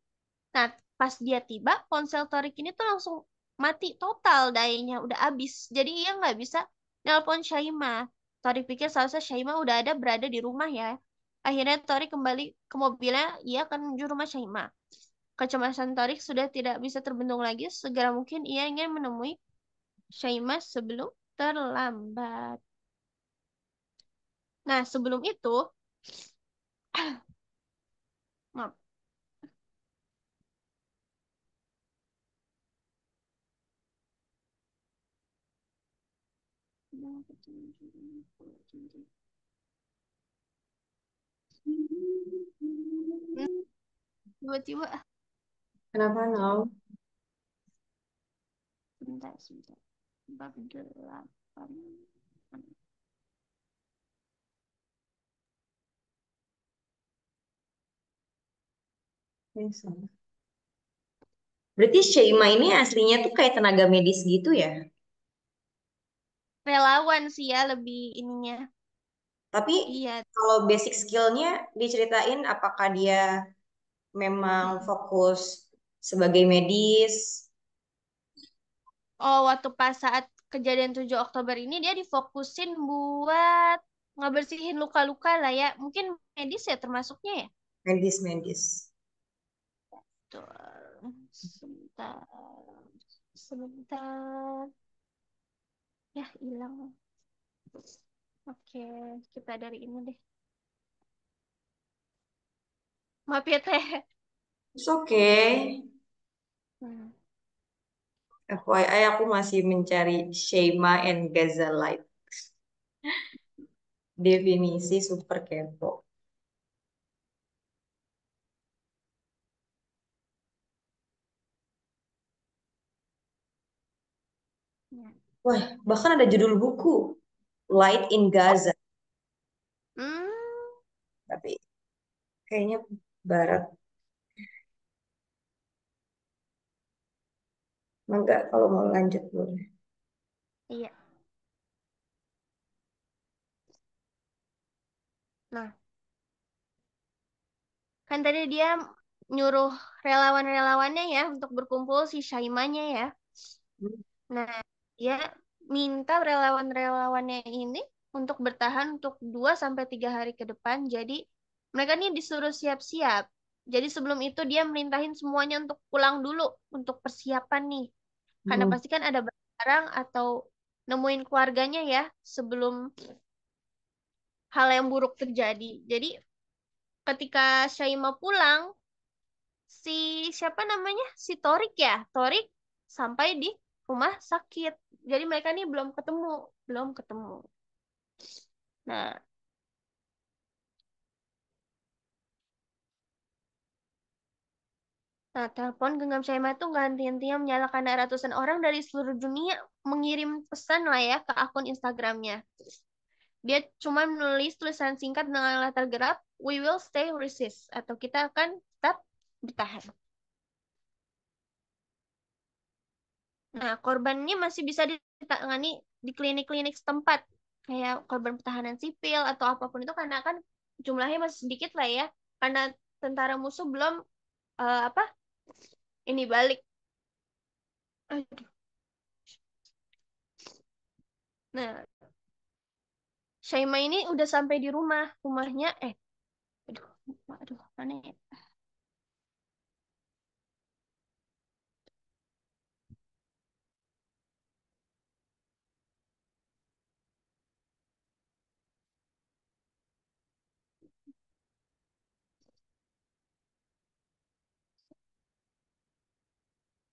Speaker 2: Nah, pas dia tiba, ponsel Torik ini tuh langsung mati total dayanya, udah habis. Jadi ia nggak bisa nelpon Syaima. Torik pikir seharusnya Syaima udah ada berada di rumah ya. Akhirnya Torik kembali ke mobilnya, ia akan menuju rumah Syaima. Kecemasan Torik sudah tidak bisa terbendung lagi. Segera mungkin ia ingin menemui Syaima sebelum terlambat. Nah, sebelum itu, maaf. Hmm, tiba-tiba,
Speaker 1: Kenapa, Nau?
Speaker 2: sebentar. Bab 8.
Speaker 1: Yes. Berarti Sheima ini aslinya tuh kayak tenaga medis gitu ya?
Speaker 2: Relawan sih ya lebih ininya.
Speaker 1: Tapi
Speaker 2: Iya.
Speaker 1: kalau basic skillnya diceritain apakah dia memang fokus sebagai medis?
Speaker 2: Oh, waktu pas saat kejadian 7 Oktober ini dia difokusin buat ngebersihin luka-luka lah ya. Mungkin medis ya termasuknya ya.
Speaker 1: Medis.
Speaker 2: Tuh, sebentar. Sebentar. Ya, hilang. Oke, kita dari ini deh. Maaf ya, Teh.
Speaker 1: It's okay.
Speaker 2: Hmm.
Speaker 1: FYI aku masih mencari Shema and Gazalite. Definisi super kepo.
Speaker 2: Ya.
Speaker 1: Wah, bahkan ada judul buku. Light in Gaza.
Speaker 2: Hmm.
Speaker 1: Tapi kayaknya barat. Enggak, kalau mau lanjut boleh.
Speaker 2: Iya. Nah, kan tadi dia nyuruh relawan-relawannya ya untuk berkumpul si Syaimanya ya. Nah, dia minta relawan-relawannya ini untuk bertahan untuk 2 sampai 3 hari ke depan. Jadi mereka nih disuruh siap-siap. Jadi sebelum itu dia merintahin semuanya untuk pulang dulu untuk persiapan nih. Karena
Speaker 1: Hmm.
Speaker 2: pasti kan ada barang atau nemuin keluarganya ya sebelum hal yang buruk terjadi. Jadi ketika Syaima pulang, si siapa namanya? Si Torik ya. Torik sampai di rumah sakit. Jadi mereka nih belum ketemu, belum ketemu. Nah, telepon genggam Syaima itu nggak henti-hentinya menyala karena ratusan orang dari seluruh dunia mengirim pesan lah ya ke akun Instagramnya. Dia cuma menulis tulisan singkat dengan letter gerak, "We will stay resist" atau kita akan tetap bertahan. Nah, korban ini masih bisa ditangani di klinik-klinik setempat, kayak korban pertahanan sipil atau apapun itu karena kan jumlahnya masih sedikit lah ya, karena tentara musuh belum apa ini balik. Aduh. Nah, Syaima ini udah sampai di rumahnya, aduh, aduh, mana ya?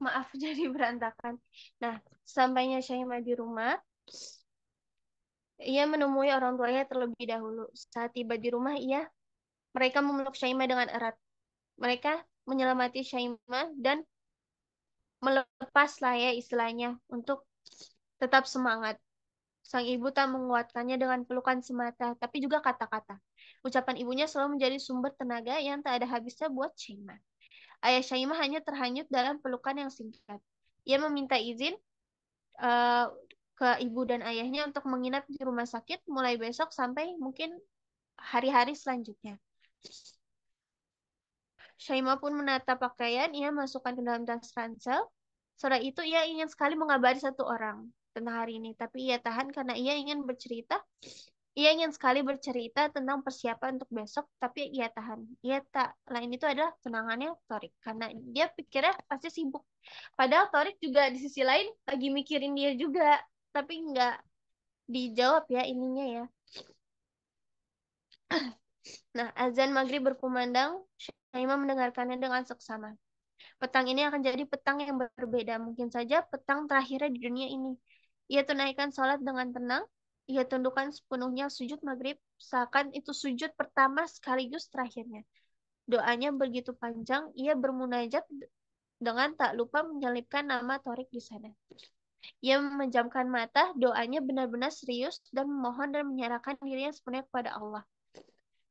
Speaker 2: Maaf jadi berantakan. Nah, sampainya Syaima di rumah, ia menemui orang tuanya terlebih dahulu. Saat tiba di rumah, mereka memeluk Syaima dengan erat. Mereka menyelamati Syaimah dan melepas lah ya istilahnya untuk tetap semangat. Sang ibu tak menguatkannya dengan pelukan semata, tapi juga kata-kata. Ucapan ibunya selalu menjadi sumber tenaga yang tak ada habisnya buat Syaimah. Ayah Syaimah hanya terhanyut dalam pelukan yang singkat. Ia meminta izin uh, ke ibu dan ayahnya untuk menginap di rumah sakit mulai besok sampai mungkin hari-hari selanjutnya. Syaimah pun menata pakaian, ia masukkan ke dalam tas ransel. Sore itu ia ingin sekali mengabari satu orang tentang hari ini, tapi ia tahan karena ia ingin bercerita. Ia ingin sekali bercerita tentang persiapan untuk besok, tapi ia tahan. Ia tak lain itu adalah tunangannya Torik, karena dia pikirnya pasti sibuk. Padahal Torik juga di sisi lain lagi mikirin dia juga, tapi nggak dijawab ya ininya ya. Nah, azan maghrib berkumandang, Syaimah mendengarkannya dengan seksama. Petang ini akan jadi petang yang berbeda. Mungkin saja petang terakhirnya di dunia ini. Ia tunaikan sholat dengan tenang. Ia tundukkan sepenuhnya sujud maghrib. Seakan itu sujud pertama sekaligus terakhirnya. Doanya begitu panjang. Ia bermunajat dengan tak lupa menyelipkan nama Torik di sana. Ia memejamkan mata. Doanya benar-benar serius dan memohon dan menyerahkan dirinya sepenuhnya kepada Allah.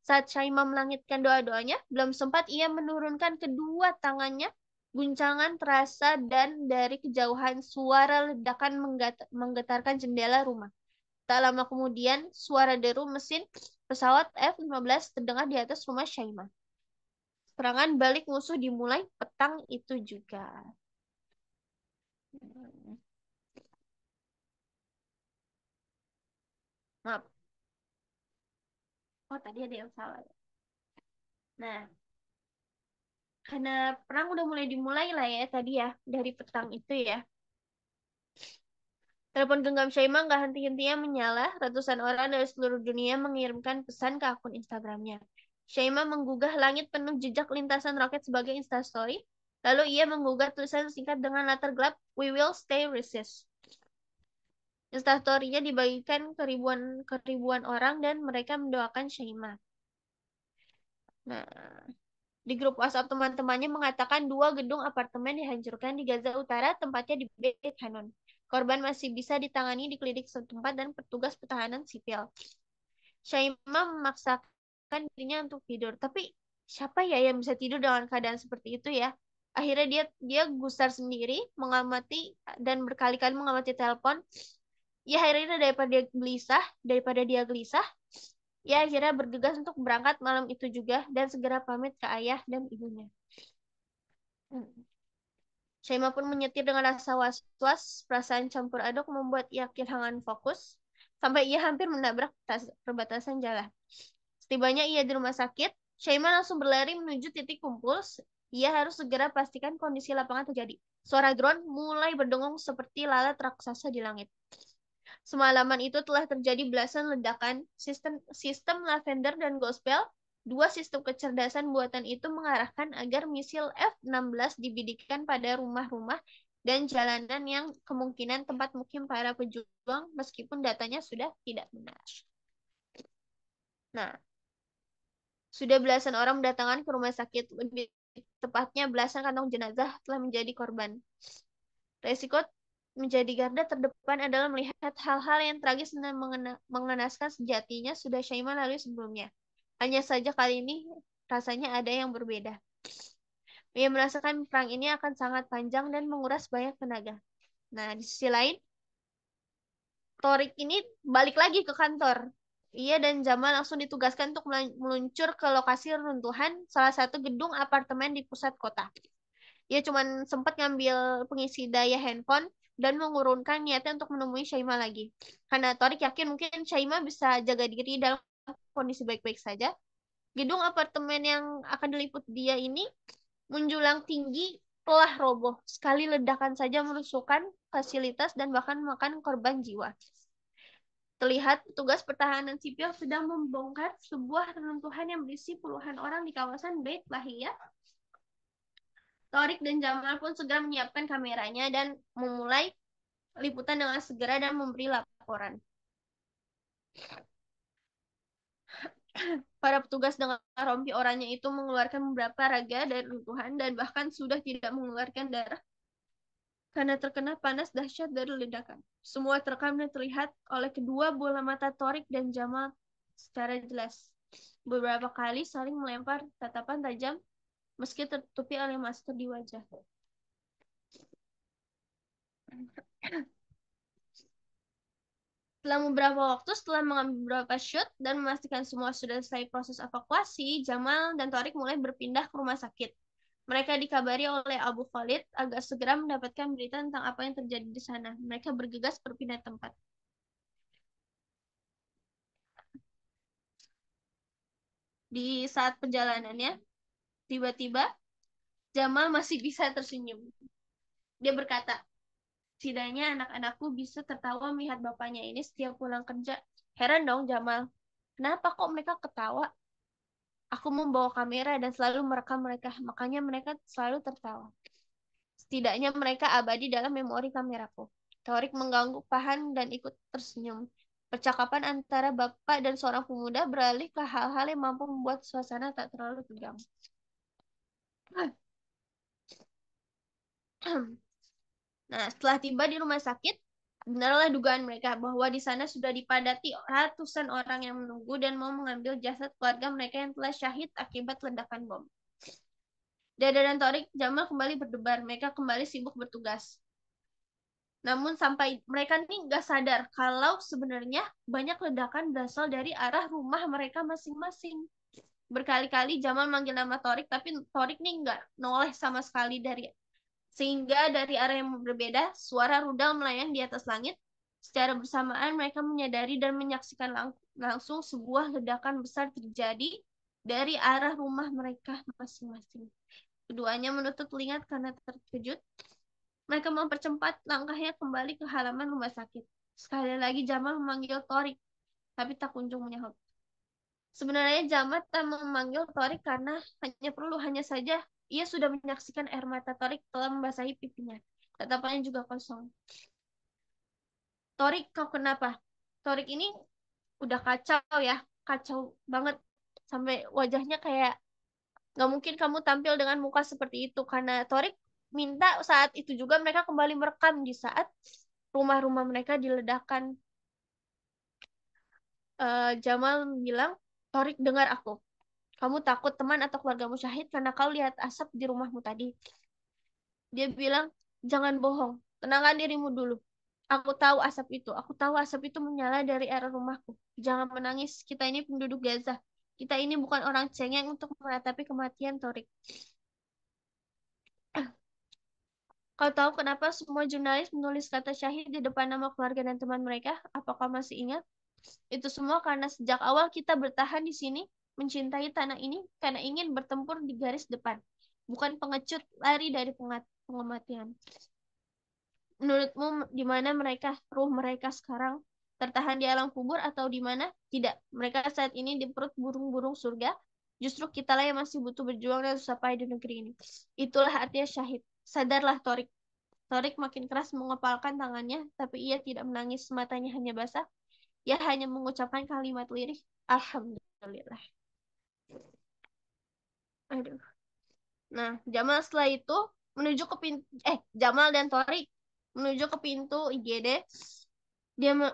Speaker 2: Saat Syaimah melangitkan doa-doanya, belum sempat ia menurunkan kedua tangannya. Guncangan terasa dan dari kejauhan suara ledakan menggetarkan jendela rumah. Tak lama kemudian, suara deru mesin pesawat F-15 terdengar di atas rumah Syaimah. Serangan balik musuh dimulai petang itu juga. Maaf. Oh, tadi ada yang salah. Nah, karena perang udah mulai dimulai lah ya tadi ya, dari petang itu ya. Telepon genggam Syaimah nggak henti-hentinya menyala. Ratusan orang dari seluruh dunia mengirimkan pesan ke akun Instagramnya. Syaimah menggugah langit penuh jejak lintasan roket sebagai Instastory. Lalu ia menggugah tulisan singkat dengan latar gelap, "We will stay resist." Instastory-nya dibagikan ke ribuan orang dan mereka mendoakan Syaimah. Nah, di grup WhatsApp teman-temannya mengatakan 2 gedung apartemen dihancurkan di Gaza Utara, tempatnya di Beit Hanun. Korban masih bisa ditangani di klinik setempat dan petugas pertahanan sipil. Syaimah memaksakan dirinya untuk tidur, tapi siapa ya yang bisa tidur dengan keadaan seperti itu ya? Akhirnya dia gusar sendiri, mengamati dan berkali-kali mengamati telepon. Ya akhirnya daripada dia gelisah, ya akhirnya bergegas untuk berangkat malam itu juga dan segera pamit ke ayah dan ibunya. Syaimah pun menyetir dengan rasa was-was, perasaan campur aduk membuat ia kehilangan fokus, sampai ia hampir menabrak perbatasan jalan. Setibanya ia di rumah sakit, Syaimah langsung berlari menuju titik kumpul. Ia harus segera pastikan kondisi lapangan terjadi. Suara drone mulai berdengung seperti lalat raksasa di langit. Semalaman itu telah terjadi belasan ledakan. Sistem Lavender dan Gospel, 2 sistem kecerdasan buatan itu mengarahkan agar misil F-16 dibidikan pada rumah-rumah dan jalanan yang kemungkinan tempat mukim para pejuang meskipun datanya sudah tidak benar. Nah, sudah belasan orang mendatangkan ke rumah sakit, lebih tepatnya belasan kantong jenazah telah menjadi korban. Resiko menjadi garda terdepan adalah melihat hal-hal yang tragis dan mengenaskan sejatinya sudah Syaimah lalui sebelumnya. Hanya saja kali ini rasanya ada yang berbeda. Ia merasakan perang ini akan sangat panjang dan menguras banyak tenaga. Nah, di sisi lain, Torik ini balik lagi ke kantor. Ia dan Jamal langsung ditugaskan untuk meluncur ke lokasi runtuhan salah satu gedung apartemen di pusat kota. Ia cuma sempat ngambil pengisi daya handphone dan mengurungkan niatnya untuk menemui Syaimah lagi. Karena Torik yakin mungkin Syaimah bisa jaga diri dalam kondisi baik-baik saja. Gedung apartemen yang akan diliput dia ini menjulang tinggi telah roboh. Sekali ledakan saja merusukkan fasilitas dan bahkan memakan korban jiwa. Terlihat petugas pertahanan sipil sedang membongkar sebuah reruntuhan yang berisi puluhan orang di kawasan Beit Lahiyah. Torik dan Jamal pun segera menyiapkan kameranya dan memulai liputan dengan segera dan memberi laporan. Para petugas dengan rompi oranye itu mengeluarkan beberapa raga dari runtuhan dan bahkan sudah tidak mengeluarkan darah karena terkena panas dahsyat dari ledakan. Semua terekam dan terlihat oleh kedua bola mata Torik dan Jamal secara jelas. Beberapa kali saling melempar tatapan tajam meski tertutupi oleh masker di wajah. Setelah mengambil beberapa shoot dan memastikan semua sudah selesai proses evakuasi, Jamal dan Torik mulai berpindah ke rumah sakit. Mereka dikabari oleh Abu Khalid agar segera mendapatkan berita tentang apa yang terjadi di sana. Mereka bergegas berpindah tempat. Di saat perjalanannya, tiba-tiba Jamal masih bisa tersenyum. Dia berkata, "Setidaknya anak-anakku bisa tertawa melihat bapaknya ini setiap pulang kerja." Heran dong Jamal, kenapa kok mereka ketawa? Aku membawa kamera dan selalu merekam mereka, makanya mereka selalu tertawa. Setidaknya mereka abadi dalam memori kameraku. Torik mengganggu Pahan dan ikut tersenyum. Percakapan antara bapak dan seorang pemuda beralih ke hal-hal yang mampu membuat suasana tak terlalu tegang. Nah, setelah tiba di rumah sakit, benarlah dugaan mereka bahwa di sana sudah dipadati ratusan orang yang menunggu dan mau mengambil jasad keluarga mereka yang telah syahid akibat ledakan bom. Dada dan Torik, Jamal kembali berdebar. Mereka kembali sibuk bertugas. Namun sampai mereka ini nggak sadar kalau sebenarnya banyak ledakan berasal dari arah rumah mereka masing-masing. Berkali-kali Jamal manggil nama Torik, tapi Torik nih nggak noleh sama sekali sehingga dari arah yang berbeda, suara rudal melayang di atas langit. Secara bersamaan mereka menyadari dan menyaksikan langsung sebuah ledakan besar terjadi dari arah rumah mereka masing-masing. Keduanya menutup telinga karena terkejut. Mereka mempercepat langkahnya kembali ke halaman rumah sakit. Sekali lagi Jamal memanggil Torik, tapi tak kunjung menyahut. Sebenarnya Jamal tak memanggil Torik karena hanya saja ia sudah menyaksikan air mata Torik telah membasahi pipinya. Tatapannya juga kosong. Torik, kau kenapa? Torik ini udah kacau ya, kacau banget. Sampai wajahnya kayak nggak mungkin kamu tampil dengan muka seperti itu. Karena Torik minta saat itu juga mereka kembali merekam di saat rumah-rumah mereka diledakkan. Jamal bilang, Torik dengar aku. Kamu takut teman atau keluargamu syahid karena kau lihat asap di rumahmu tadi. Dia bilang, jangan bohong. Tenangkan dirimu dulu. Aku tahu asap itu. Aku tahu asap itu menyala dari arah rumahku. Jangan menangis. Kita ini penduduk Gaza. Kita ini bukan orang cengeng untuk meratapi kematian Torik. Kau tahu kenapa semua jurnalis menulis kata syahid di depan nama keluarga dan teman mereka? Apakah masih ingat? Itu semua karena sejak awal kita bertahan di sini, mencintai tanah ini, karena ingin bertempur di garis depan. Bukan pengecut lari dari pengematian. Menurutmu di mana mereka, ruh mereka sekarang? Tertahan di alam kubur atau di mana? Tidak. Mereka saat ini di perut burung-burung surga. Justru kitalah yang masih butuh berjuang dan susah payah di negeri ini. Itulah artinya syahid. Sadarlah, Torik. Torik makin keras mengepalkan tangannya, tapi ia tidak menangis. Matanya hanya basah. Ia hanya mengucapkan kalimat lirih. Alhamdulillah. Aduh. Nah, Jamal setelah itu menuju ke pintu, Jamal dan Torik menuju ke pintu IGD.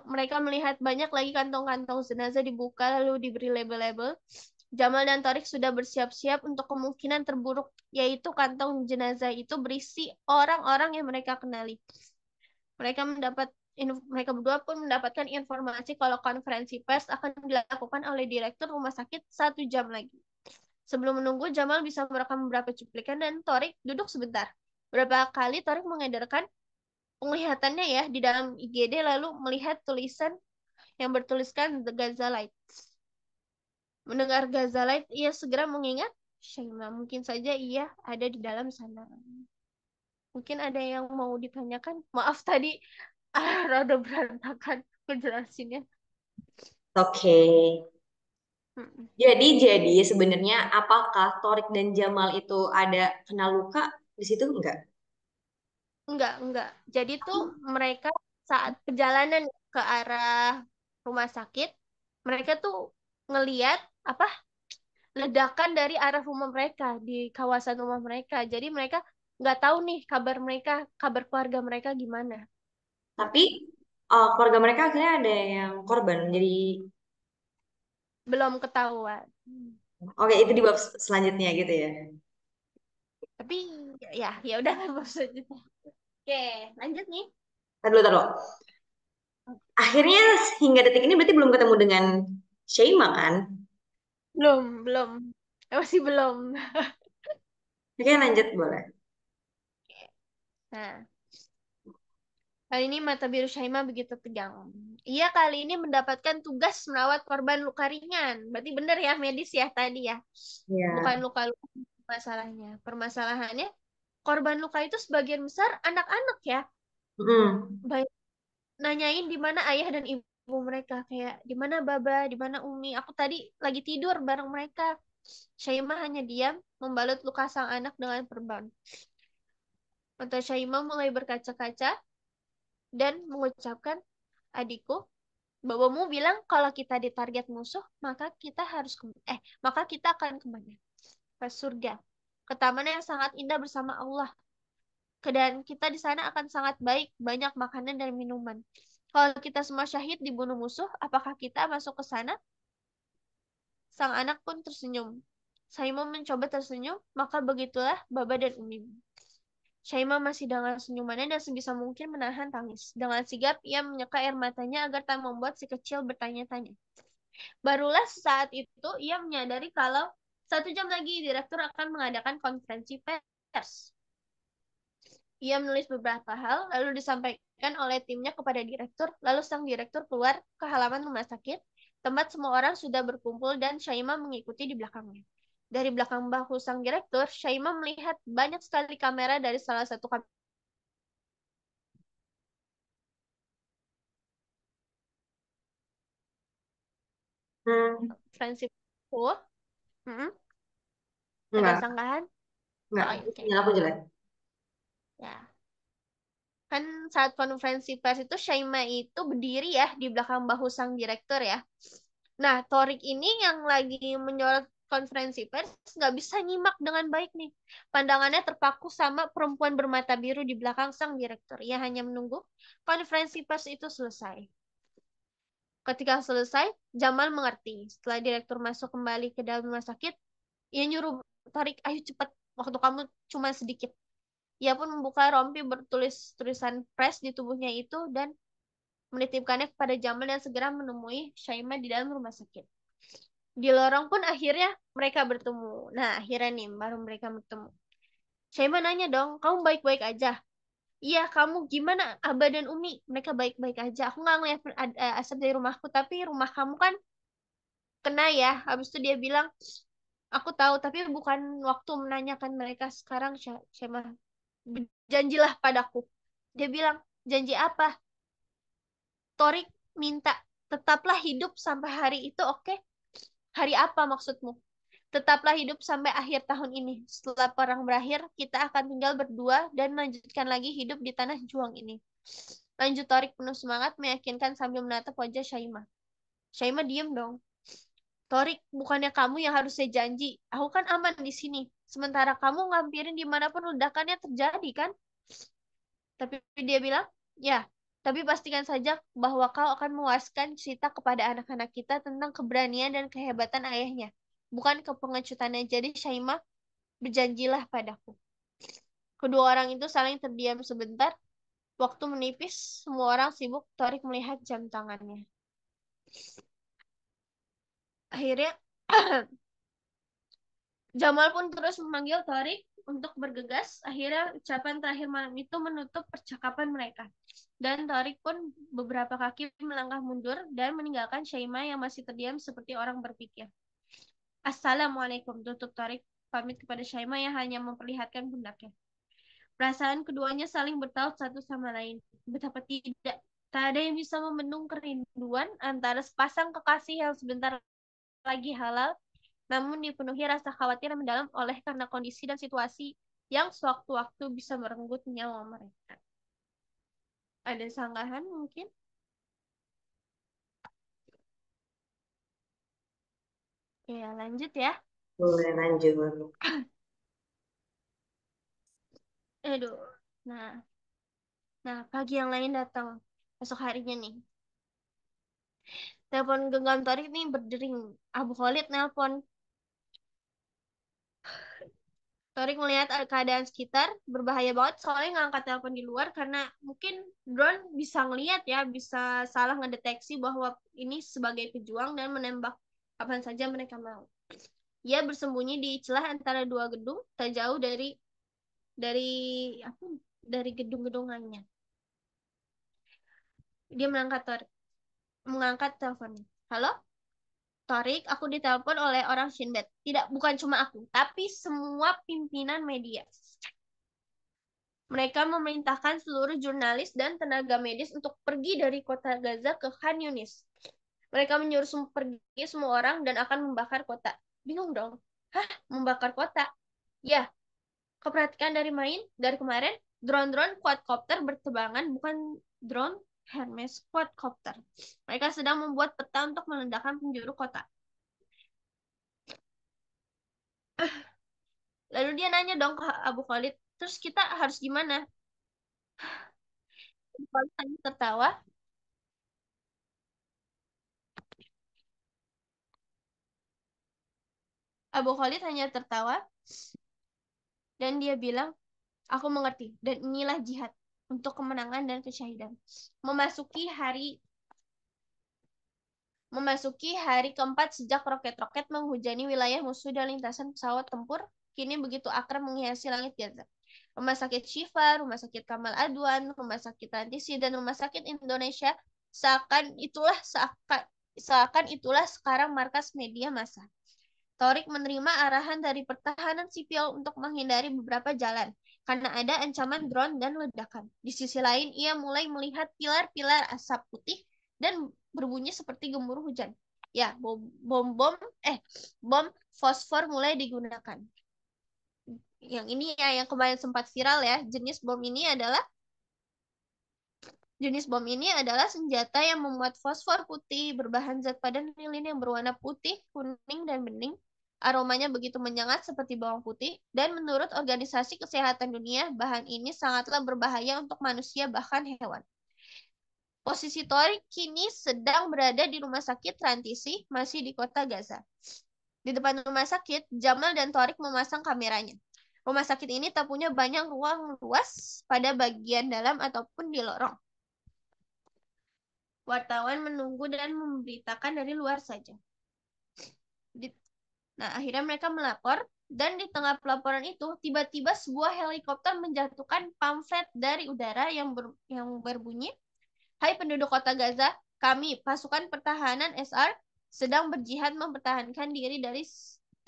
Speaker 2: Mereka melihat banyak lagi kantong-kantong jenazah dibuka lalu diberi label-label. Jamal dan Torik sudah bersiap-siap untuk kemungkinan terburuk, yaitu kantong jenazah itu berisi orang-orang yang mereka kenali. Mereka berdua pun mendapatkan informasi kalau konferensi pers akan dilakukan oleh direktur rumah sakit 1 jam lagi. Sebelum menunggu, Jamal bisa merekam beberapa cuplikan dan Torik duduk sebentar. Berapa kali Torik mengedarkan penglihatannya ya di dalam IGD lalu melihat tulisan yang bertuliskan The Gazalite. Mendengar Gazalite, ia segera mengingat Shaima. Mungkin saja ia ada di dalam sana. Mungkin ada yang mau ditanyakan. Maaf tadi rada berantakan ngejelasinnya.
Speaker 1: Oke.
Speaker 2: Mm-mm.
Speaker 1: Jadi sebenarnya apakah Torik dan Jamal itu ada kena luka di situ enggak?
Speaker 2: Enggak. Jadi tuh mereka saat perjalanan ke arah rumah sakit, mereka tuh ngeliat apa ledakan dari arah rumah mereka di kawasan rumah mereka. Jadi mereka nggak tahu nih kabar keluarga mereka gimana.
Speaker 1: Tapi keluarga mereka akhirnya ada yang korban. Jadi
Speaker 2: Belum ketahuan.
Speaker 1: oke itu di bab selanjutnya gitu ya.
Speaker 2: Tapi ya udah maksudnya. Oke, lanjut nih.
Speaker 1: Tahan dulu. Akhirnya hingga detik ini berarti belum ketemu dengan Shaima kan?
Speaker 2: Belum. Masih belum.
Speaker 1: Oke lanjut boleh.
Speaker 2: Nah, kali ini mata biru Syaimah begitu tegang. Ia kali ini mendapatkan tugas merawat korban luka ringan. Berarti benar ya medis ya tadi ya. Bukan
Speaker 1: Ya.
Speaker 2: luka-luka masalahnya. Permasalahannya korban luka itu sebagian besar anak-anak ya.
Speaker 1: Mm.
Speaker 2: Banyak nanyain di mana ayah dan ibu mereka kayak di mana Baba, di mana Umi. Aku tadi lagi tidur bareng mereka. Syaimah hanya diam membalut luka sang anak dengan perban. Mata Syaimah mulai berkaca-kaca dan mengucapkan, adikku, babamu bilang kalau kita ditarget musuh, maka kita akan kemana? Ke surga. Ke taman yang sangat indah bersama Allah. Dan kita di sana akan sangat baik, banyak makanan dan minuman. Kalau kita semua syahid dibunuh musuh, apakah kita masuk ke sana? Sang anak pun tersenyum. Saimah mencoba tersenyum, maka begitulah Baba dan Umi. Syaimah masih dengan senyumannya dan sebisa mungkin menahan tangis. Dengan sigap, ia menyeka air matanya agar tak membuat si kecil bertanya-tanya. Barulah saat itu ia menyadari kalau 1 jam lagi direktur akan mengadakan konferensi pers. Ia menulis beberapa hal, lalu disampaikan oleh timnya kepada direktur, lalu sang direktur keluar ke halaman rumah sakit, tempat semua orang sudah berkumpul dan Syaimah mengikuti di belakangnya. Dari belakang bahu sang direktur, Syaimah melihat banyak sekali kamera dari salah satu kamera
Speaker 1: Hmm,
Speaker 2: Friendshipku. Mm-mm. Ada
Speaker 1: enggak,
Speaker 2: sanggahan?
Speaker 1: enggak.
Speaker 2: Oh, oke.
Speaker 1: Sinyal aku jelek.
Speaker 2: Ya. Kan saat konferensi pers itu Shaima itu berdiri ya di belakang bahu sang direktur ya. Nah, Torik ini yang lagi menyorot konferensi pers nggak bisa nyimak dengan baik nih. Pandangannya terpaku sama perempuan bermata biru di belakang sang direktur. Ia hanya menunggu konferensi pers itu selesai. Ketika selesai, Jamal mengerti. Setelah direktur masuk kembali ke dalam rumah sakit, ia nyuruh Torik, ayo cepat, waktu kamu cuma sedikit. Ia pun membuka rompi bertulis tulisan press di tubuhnya itu dan menitipkannya kepada Jamal dan segera menemui Syaimah di dalam rumah sakit. Di lorong pun akhirnya mereka bertemu. Nah, akhirnya nih baru mereka bertemu. Syaimah nanya dong, kamu baik-baik aja? Iya, kamu gimana Abah dan Umi? Mereka baik-baik aja. Aku nggak ngeliat asap dari rumahku, tapi rumah kamu kan kena ya. Habis itu dia bilang, aku tahu, tapi bukan waktu menanyakan mereka sekarang, Syaimah. Janjilah padaku. Dia bilang, janji apa? Torik minta, tetaplah hidup sampai hari itu, oke? Hari apa maksudmu? Tetaplah hidup sampai akhir tahun ini. Setelah perang berakhir, kita akan tinggal berdua dan melanjutkan lagi hidup di tanah juang ini. Lanjut Torik penuh semangat, meyakinkan sambil menatap wajah Syaimah. Syaimah diem dong. Torik, bukannya kamu yang harus saya janji. Aku kan aman di sini. Sementara kamu ngampirin dimanapun ledakannya terjadi, kan? Tapi dia bilang, ya, tapi pastikan saja bahwa kau akan mewariskan cerita kepada anak-anak kita tentang keberanian dan kehebatan ayahnya. Bukan kepengecutannya. Jadi Syaimah, berjanjilah padaku. Kedua orang itu saling terdiam sebentar. Waktu menipis, semua orang sibuk. Torik melihat jam tangannya. Akhirnya, Jamal pun terus memanggil Torik untuk bergegas. Akhirnya, ucapan terakhir malam itu menutup percakapan mereka. Dan Torik pun beberapa kaki melangkah mundur dan meninggalkan Syaimah yang masih terdiam seperti orang berpikir. Assalamualaikum, tutup Torik pamit kepada Syaimah yang hanya memperlihatkan pundaknya. Perasaan keduanya saling bertaut satu sama lain. Betapa tidak. Tak ada yang bisa membendung kerinduan antara sepasang kekasih yang sebentar lagi halal, namun dipenuhi rasa khawatir yang mendalam oleh karena kondisi dan situasi yang sewaktu-waktu bisa merenggut nyawa mereka. Ada sanggahan mungkin? Ya, lanjut ya.
Speaker 1: Boleh lanjut.
Speaker 2: Aduh. Nah, pagi yang lain datang. Esok harinya nih. Telepon genggam Torik nih berdering. Abu Khalid nelpon. Torik melihat keadaan sekitar berbahaya banget soalnya ngangkat telepon di luar karena mungkin drone bisa ngelihat ya, bisa salah ngedeteksi bahwa ini sebagai pejuang dan menembak kapan saja mereka mau. Ia bersembunyi di celah antara dua gedung tak jauh dari apa dari gedung-gedungannya. Dia mengangkat teleponnya. Halo? Torik, aku ditelepon oleh orang Shinbet. Tidak, bukan cuma aku, tapi semua pimpinan media. Mereka memerintahkan seluruh jurnalis dan tenaga medis untuk pergi dari kota Gaza ke Khan Yunis. Mereka menyuruh pergi semua orang dan akan membakar kota. Bingung dong. Hah? Membakar kota? Ya, keperhatikan dari kemarin, drone-drone quadcopter bertebangan, bukan drone Hermes quadcopter. Mereka sedang membuat peta untuk meledakkan penjuru kota. Lalu dia nanya dong ke Abu Khalid, terus kita harus gimana? Abu Khalid hanya tertawa. Abu Khalid hanya tertawa dan dia bilang, aku mengerti dan inilah jihad untuk kemenangan dan kesyahidan. Memasuki hari Memasuki hari keempat sejak roket-roket menghujani wilayah musuh dan lintasan pesawat tempur, kini begitu akrab menghiasi langit Gaza. Rumah sakit Syifa, Rumah sakit Kamal Adwan, Rumah sakit Rantisi, dan Rumah sakit Indonesia seakan itulah sekarang markas media massa. Torik menerima arahan dari pertahanan sipil untuk menghindari beberapa jalan karena ada ancaman drone dan ledakan. Di sisi lain, ia mulai melihat pilar-pilar asap putih dan berbunyi seperti gemuruh hujan. Ya, bom fosfor mulai digunakan. Yang ini ya yang kemarin sempat viral ya. Jenis bom ini adalah senjata yang memuat fosfor putih berbahan zat padan lilin yang berwarna putih, kuning, dan bening. Aromanya begitu menyengat seperti bawang putih, dan menurut Organisasi Kesehatan Dunia, bahan ini sangatlah berbahaya untuk manusia bahkan hewan. Posisi Torik kini sedang berada di rumah sakit Rantisi, masih di kota Gaza. Di depan rumah sakit, Jamal dan Torik memasang kameranya. Rumah sakit ini tak punya banyak ruang luas pada bagian dalam ataupun di lorong. Wartawan menunggu dan memberitakan dari luar saja. Nah, akhirnya mereka melapor, dan di tengah pelaporan itu, tiba-tiba sebuah helikopter menjatuhkan pamflet dari udara yang berbunyi, "Hai penduduk kota Gaza, kami, pasukan pertahanan SR, sedang berjihad mempertahankan diri dari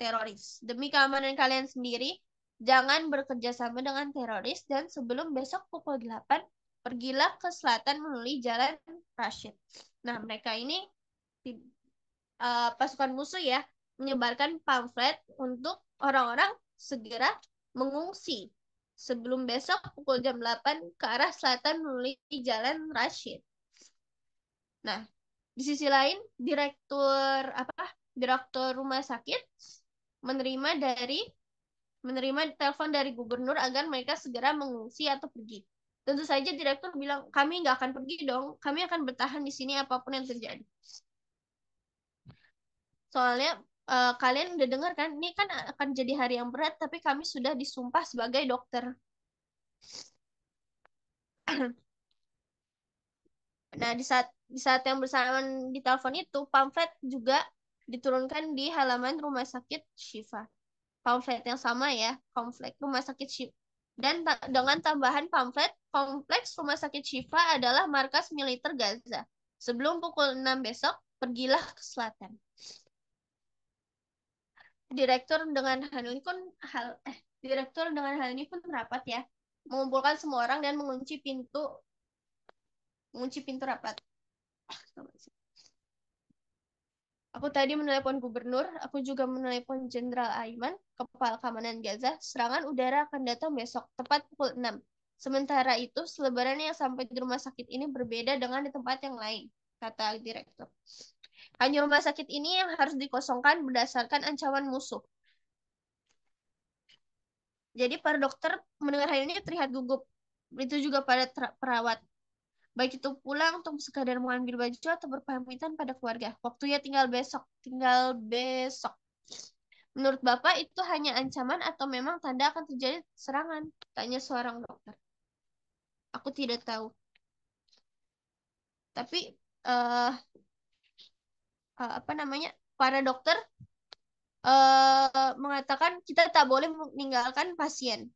Speaker 2: teroris. Demi keamanan kalian sendiri, jangan bekerja sama dengan teroris, dan sebelum besok pukul 8, pergilah ke selatan melalui jalan Rashid." Nah, mereka ini pasukan musuh ya, menyebarkan pamflet untuk orang-orang segera mengungsi sebelum besok pukul jam 8 ke arah selatan melalui jalan Rashid. Nah, di sisi lain, direktur rumah sakit menerima telepon dari gubernur agar mereka segera mengungsi atau pergi. Tentu saja direktur bilang, "Kami nggak akan pergi dong, kami akan bertahan di sini apapun yang terjadi." Soalnya kalian udah dengar kan, ini kan akan jadi hari yang berat, tapi kami sudah disumpah sebagai dokter. Nah, di saat yang bersamaan di telepon itu, pamflet juga diturunkan di halaman rumah sakit Shifa. Pamflet yang sama ya, pamflet rumah sakit Shifa. Dan dengan tambahan pamflet, kompleks rumah sakit Shifa adalah markas militer Gaza. Sebelum pukul 6 besok, pergilah ke selatan. Direktur dengan hal ini pun Direktur dengan hal ini pun rapat ya, mengumpulkan semua orang dan mengunci pintu rapat. Aku tadi menelepon gubernur, aku juga menelepon Jenderal Aiman, kepala keamanan Gaza. Serangan udara akan datang besok, tepat pukul 6. Sementara itu, selebaran yang sampai di rumah sakit ini berbeda dengan di tempat yang lain, kata direktur. Hanya rumah sakit ini yang harus dikosongkan berdasarkan ancaman musuh. Jadi para dokter mendengar hal ini terlihat gugup. Itu juga pada perawat. Baik itu pulang untuk sekadar mengambil baju atau berpamitan pada keluarga. Waktunya tinggal besok. Tinggal besok. Menurut Bapak itu hanya ancaman atau memang tanda akan terjadi serangan? Tanya seorang dokter. Aku tidak tahu. Tapi para dokter mengatakan kita tak boleh meninggalkan pasien.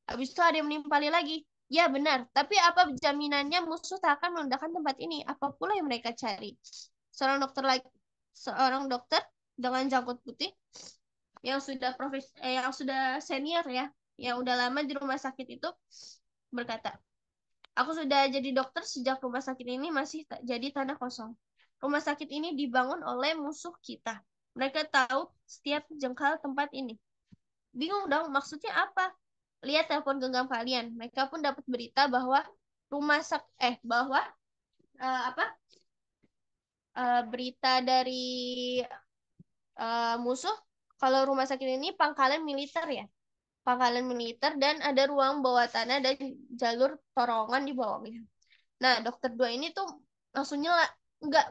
Speaker 2: Habis itu ada yang menimpali lagi. Ya benar, tapi apa jaminannya musuh tak akan meledakkan tempat ini? Apa pula yang mereka cari? Seorang dokter dengan janggut putih yang sudah senior ya, yang udah lama di rumah sakit itu berkata, "Aku sudah jadi dokter sejak rumah sakit ini masih jadi tanah kosong. Rumah sakit ini dibangun oleh musuh kita. Mereka tahu setiap jengkal tempat ini." Bingung dong, maksudnya apa? Lihat telepon genggam kalian. Mereka pun dapat berita bahwa bahwa berita dari musuh kalau rumah sakit ini pangkalan militer ya. Pangkalan militer dan ada ruang bawah tanah dan jalur terowongan di bawahnya. Nah, dokter dua ini tuh langsung nyela. Enggak,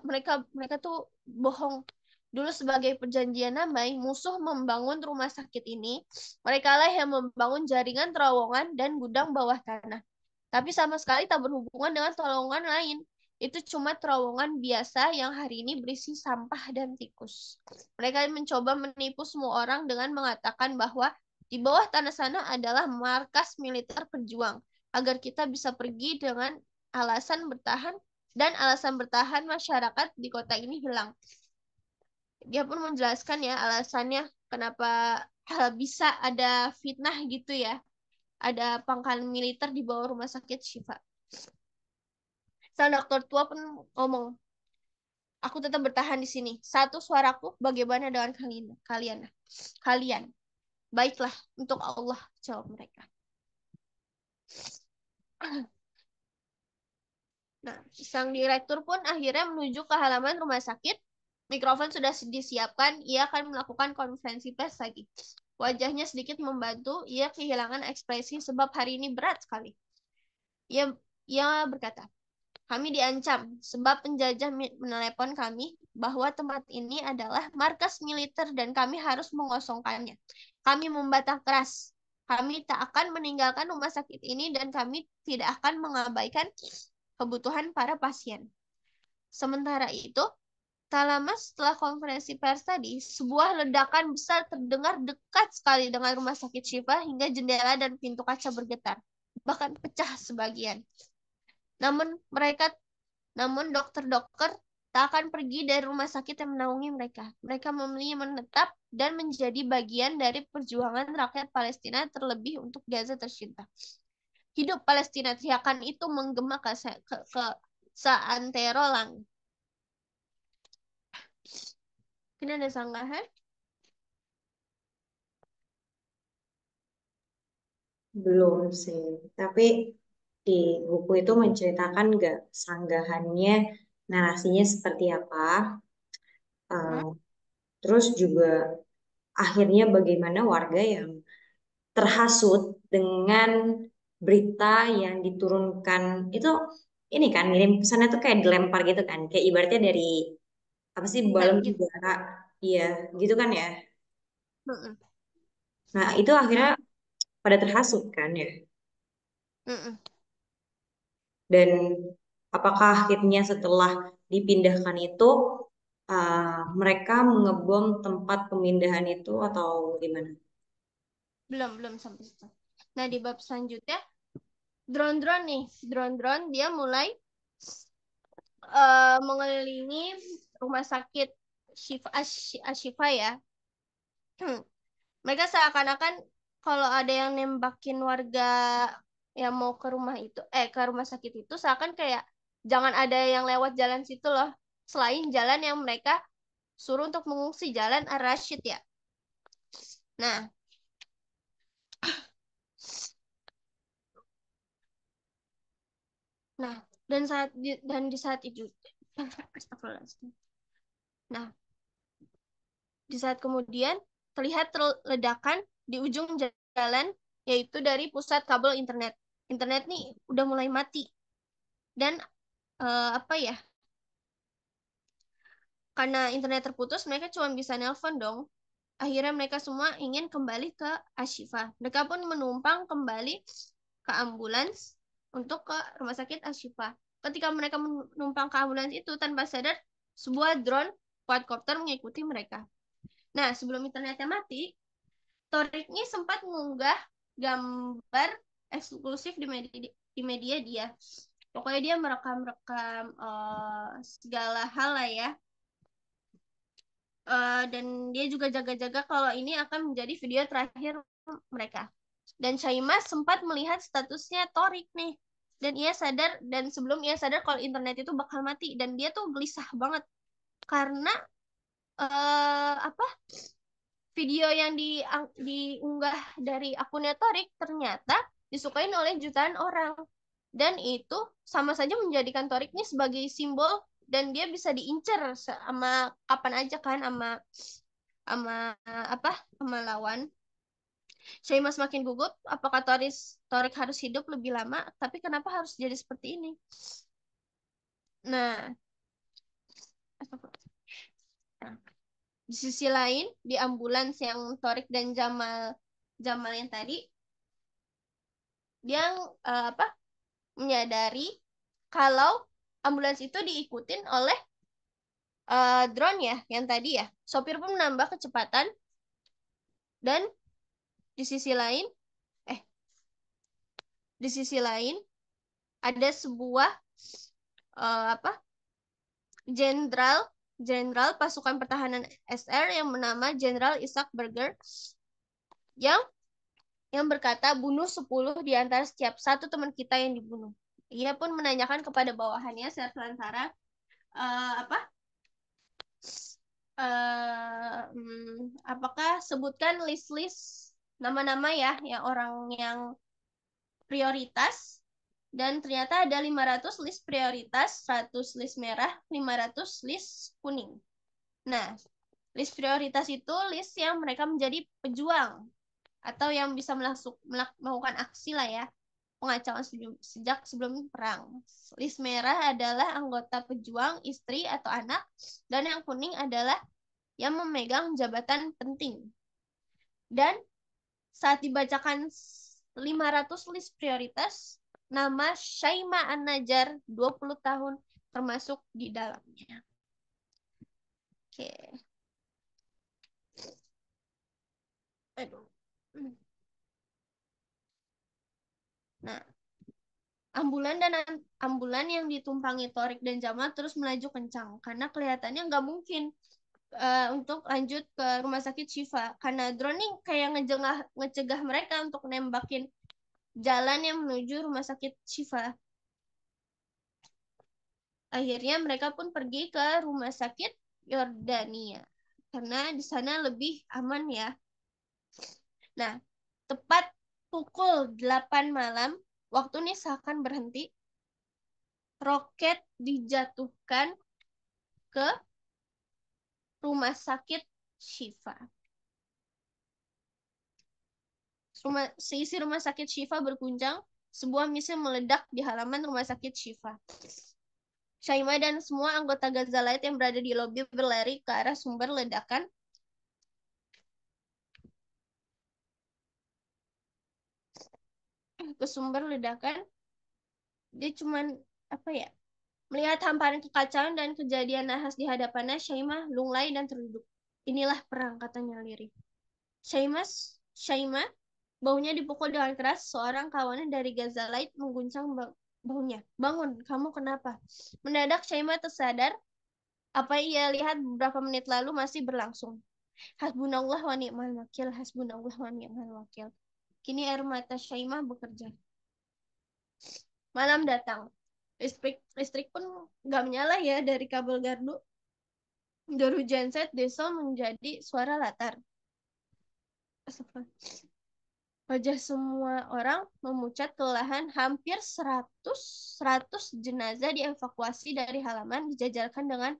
Speaker 2: mereka tuh bohong. Dulu sebagai perjanjian damai, musuh membangun rumah sakit ini. Mereka lah yang membangun jaringan terowongan dan gudang bawah tanah. Tapi sama sekali tak berhubungan dengan terowongan lain. Itu cuma terowongan biasa yang hari ini berisi sampah dan tikus. Mereka mencoba menipu semua orang dengan mengatakan bahwa di bawah tanah sana adalah markas militer pejuang, agar kita bisa pergi dengan alasan bertahan, dan alasan bertahan masyarakat di kota ini hilang. Dia pun menjelaskan ya alasannya kenapa bisa ada fitnah gitu ya. Ada pangkalan militer di bawah rumah sakit Shifa. Sang dokter tua pun ngomong, Aku tetap bertahan di sini. Satu suaraku, bagaimana dengan kalian? Kalian, kalian. Baiklah untuk Allah, jawab mereka. Nah, sang direktur pun akhirnya menuju ke halaman rumah sakit. Mikrofon sudah disiapkan, ia akan melakukan konferensi pers lagi. Wajahnya sedikit membantu, ia kehilangan ekspresi sebab hari ini berat sekali. Ia berkata, kami diancam sebab penjajah menelepon kami bahwa tempat ini adalah markas militer dan kami harus mengosongkannya. Kami membantah keras. Kami tak akan meninggalkan rumah sakit ini dan kami tidak akan mengabaikan kebutuhan para pasien. Sementara itu, tak lama setelah konferensi pers tadi, sebuah ledakan besar terdengar dekat sekali dengan rumah sakit Syifa hingga jendela dan pintu kaca bergetar, bahkan pecah sebagian. Namun dokter-dokter tak akan pergi dari rumah sakit yang menaungi mereka. Mereka memilih menetap dan menjadi bagian dari perjuangan rakyat Palestina terlebih untuk Gaza tercinta. Hidup Palestina, teriakan itu menggema ke seantero langit. Ini ada sanggahan?
Speaker 1: Belum sih, tapi di buku itu menceritakan nggak sanggahannya, narasinya seperti apa,
Speaker 2: Hmm?
Speaker 1: uh, terus juga akhirnya bagaimana warga yang terhasut dengan berita yang diturunkan itu, ini kan ngirim pesannya tuh kayak dilempar gitu kan, kayak ibaratnya dari apa sih,
Speaker 2: Nah,
Speaker 1: balon
Speaker 2: gitu.
Speaker 1: udara, iya gitu kan ya.
Speaker 2: Mm-mm.
Speaker 1: Nah itu akhirnya
Speaker 2: Nah,
Speaker 1: pada terhasut kan ya.
Speaker 2: mm-mm.
Speaker 1: Dan apakah akhirnya setelah dipindahkan itu mereka mengebom tempat pemindahan itu atau gimana?
Speaker 2: Belum sampai situ. Nah, di bab selanjutnya, drone-drone nih. Drone-drone dia mulai mengelilingi rumah sakit Ashifa ya. Mereka seakan-akan kalau ada yang nembakin warga yang mau ke rumah itu, ke rumah sakit itu, seakan kayak jangan ada yang lewat jalan situ loh. Selain jalan yang mereka suruh untuk mengungsi, jalan Ar-Rasyid ya. Nah, nah dan di saat itu, astagfirullahaladzim. Nah, di saat kemudian terlihat ledakan di ujung jalan, yaitu dari pusat kabel internet. Internet nih udah mulai mati. Dan apa ya? Karena internet terputus, mereka cuma bisa nelpon dong. Akhirnya mereka semua ingin kembali ke Ashifa. Mereka pun menumpang kembali ke ambulans untuk ke rumah sakit Ashifa. Ketika mereka menumpang ke ambulans itu tanpa sadar, sebuah drone quadcopter mengikuti mereka. Nah, sebelum internetnya mati, Torik ini sempat mengunggah gambar eksklusif di media dia. Pokoknya dia merekam-rekam segala hal lah ya. Dan dia juga jaga-jaga kalau ini akan menjadi video terakhir mereka. Dan Syaimah sempat melihat statusnya Torik nih. Dan sebelum ia sadar kalau internet itu bakal mati. Dan dia tuh gelisah banget. Karena apa video yang diunggah dari akunnya Torik ternyata disukain oleh jutaan orang. Dan itu sama saja menjadikan Torik ini sebagai simbol dan dia bisa diincar sama kapan aja kan sama apa sama lawan. Syaimah semakin gugup, apakah Torik harus hidup lebih lama? Tapi kenapa harus jadi seperti ini? Nah, di sisi lain, di ambulans yang Torik dan Jamal yang tadi, dia apa menyadari kalau ambulans itu diikutin oleh drone ya, yang tadi ya. Sopir pun menambah kecepatan dan di sisi lain, eh, di sisi lain ada sebuah apa jenderal jenderal pasukan pertahanan SR yang bernama Jenderal Isaac Berger yang berkata bunuh 10 di antara setiap satu teman kita yang dibunuh. Ia pun menanyakan kepada bawahannya secara sementara apa Apakah sebutkan list-list nama-nama ya, yang orang yang prioritas, dan ternyata ada 500 list prioritas, 100 list merah, 500 list kuning. Nah, list prioritas itu list yang mereka menjadi pejuang atau yang bisa melakukan aksi lah ya, pengacauan sejak sebelum perang. List merah adalah anggota pejuang, istri atau anak, dan yang kuning adalah yang memegang jabatan penting. Dan saat dibacakan 500 list prioritas, nama Syaimah An-Najjar 20 tahun termasuk di dalamnya. Oke. Aduh. Nah, ambulan yang ditumpangi Torik dan Jamal terus melaju kencang karena kelihatannya nggak mungkin untuk lanjut ke rumah sakit Syifa karena drone ini kayak ngecegah mereka untuk nembakin jalan yang menuju rumah sakit Syifa. Akhirnya mereka pun pergi ke rumah sakit Yordania karena di sana lebih aman ya. Nah, tepat pukul 8 malam, waktu ini seakan berhenti, roket dijatuhkan ke rumah sakit Syifa. Seisi rumah sakit Syifa berguncang, sebuah misil meledak di halaman rumah sakit Syifa. Syaimah dan semua anggota Gazalite yang berada di lobi berlari ke arah sumber ledakan. Dia cuman melihat hamparan kekacauan dan kejadian nahas di hadapannya. Syaimah lunglai dan terduduk. Inilah perang, katanya lirih. Syaimah, baunya dipukul dengan keras. Seorang kawannya dari Gazalite mengguncang baunya. Bangun, kamu kenapa? Mendadak Syaimah tersadar. Apa ia lihat beberapa menit lalu masih berlangsung. Hasbunallah wa ni'mal wakil, hasbunallah wa ni'mal wakil. Kini air mata Syaimah bekerja. Malam datang. Listrik pun nggak menyala ya dari kabel gardu. Deru genset desa menjadi suara latar. Wajah semua orang memucat kelelahan. Hampir 100 jenazah dievakuasi dari halaman, dijajarkan dengan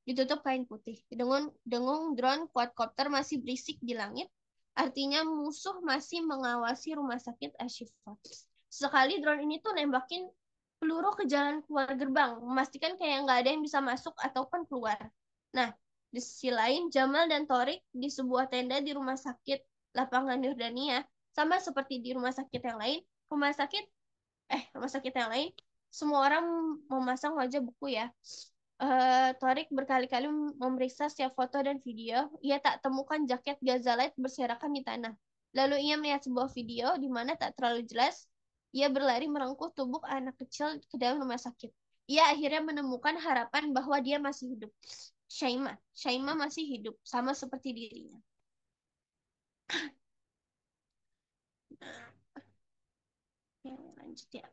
Speaker 2: ditutup kain putih. Dengung drone quadcopter masih berisik di langit. Artinya musuh masih mengawasi rumah sakit Ashifa. Sekali drone ini tuh nembakin peluru ke jalan keluar gerbang, memastikan kayak nggak ada yang bisa masuk ataupun keluar. Nah, di sisi lain, Jamal dan Torik di sebuah tenda di rumah sakit lapangan Yordania, sama seperti di rumah sakit yang lain, rumah sakit yang lain, semua orang memasang wajah buku ya. Torik berkali-kali memeriksa setiap foto dan video. Ia tak temukan jaket Gazalite berserakan di tanah. Lalu ia melihat sebuah video di mana tak terlalu jelas. Ia berlari merengkuh tubuh anak kecil ke dalam rumah sakit. Ia akhirnya menemukan harapan bahwa dia masih hidup. Syaimah masih hidup, sama seperti dirinya. Lanjut ya.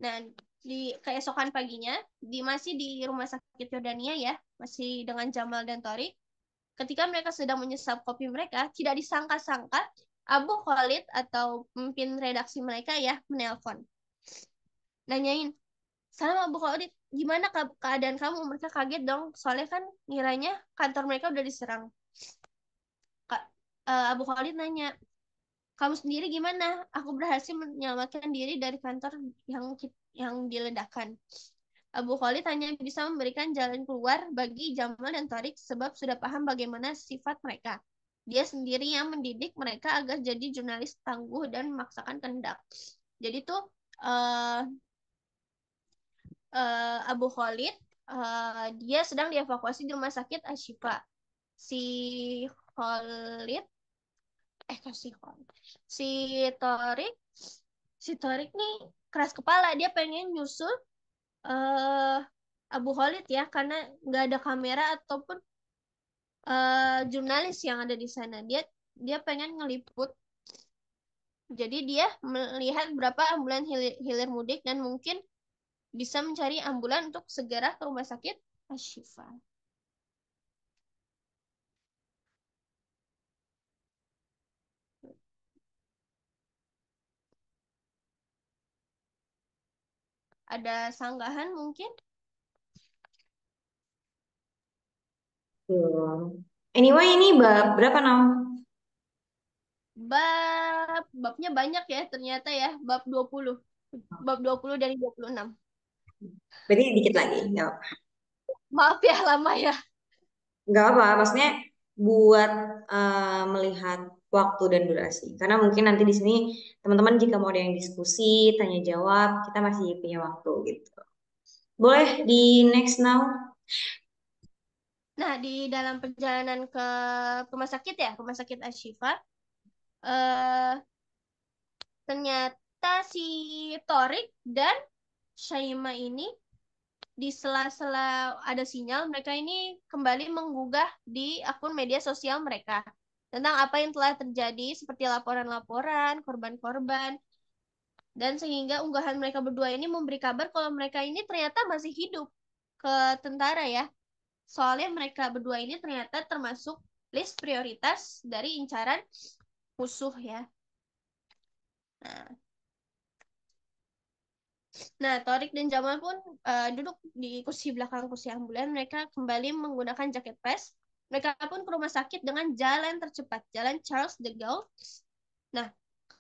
Speaker 2: Nah, di keesokan paginya, masih di rumah sakit Yordania ya, masih dengan Jamal dan Torik. Ketika mereka sedang menyesap kopi mereka, tidak disangka-sangka Abu Khalid atau pemimpin redaksi mereka ya menelpon. Nanyain, "Salam Abu Khalid, gimana keadaan kamu?" Mereka kaget dong, soalnya kan ngiranya kantor mereka udah diserang. Abu Khalid nanya, "Kamu sendiri gimana?" "Aku berhasil menyelamatkan diri dari kantor yang diledakkan." Abu Khalid hanya bisa memberikan jalan keluar bagi Jamal dan Tariq sebab sudah paham bagaimana sifat mereka. Dia sendiri yang mendidik mereka agar jadi jurnalis tangguh dan memaksakan kehendak. Jadi tuh Abu Khalid dia sedang dievakuasi di rumah sakit Ashifa. Si Khalid si Torik si Torik nih keras kepala, dia pengen nyusul Abu Khalid ya karena nggak ada kamera ataupun jurnalis yang ada di sana. Dia pengen ngeliput. Jadi dia melihat berapa ambulan hilir mudik dan mungkin bisa mencari ambulan untuk segera ke rumah sakit Ashifa. ada sanggahan mungkin.
Speaker 1: Anyway, ini bab berapa Nam?
Speaker 2: Babnya banyak ya ternyata ya, bab 20. Bab 20 dari 26.
Speaker 1: Berarti dikit lagi.
Speaker 2: Maaf ya lama ya.
Speaker 1: Nggak apa, maksudnya buat melihat waktu dan durasi. Karena mungkin nanti di sini teman-teman jika mau ada yang diskusi, tanya jawab, kita masih punya waktu gitu. Boleh di next now?
Speaker 2: Nah, di dalam perjalanan ke rumah sakit ya, rumah sakit Ashifa, eh, ternyata si Torik dan Shaima ini di sela-sela ada sinyal, mereka ini kembali menggugah di akun media sosial mereka tentang apa yang telah terjadi, seperti laporan-laporan, korban-korban, dan sehingga unggahan mereka berdua ini memberi kabar kalau mereka ini ternyata masih hidup ke tentara ya. Soalnya mereka berdua ini ternyata termasuk list prioritas dari incaran musuh ya. Nah, Nah, Torik dan Jamal pun duduk di kursi belakang kursi ambulan. Mereka kembali menggunakan jaket vest. Mereka pun ke rumah sakit dengan jalan tercepat, jalan Charles de Gaulle. Nah,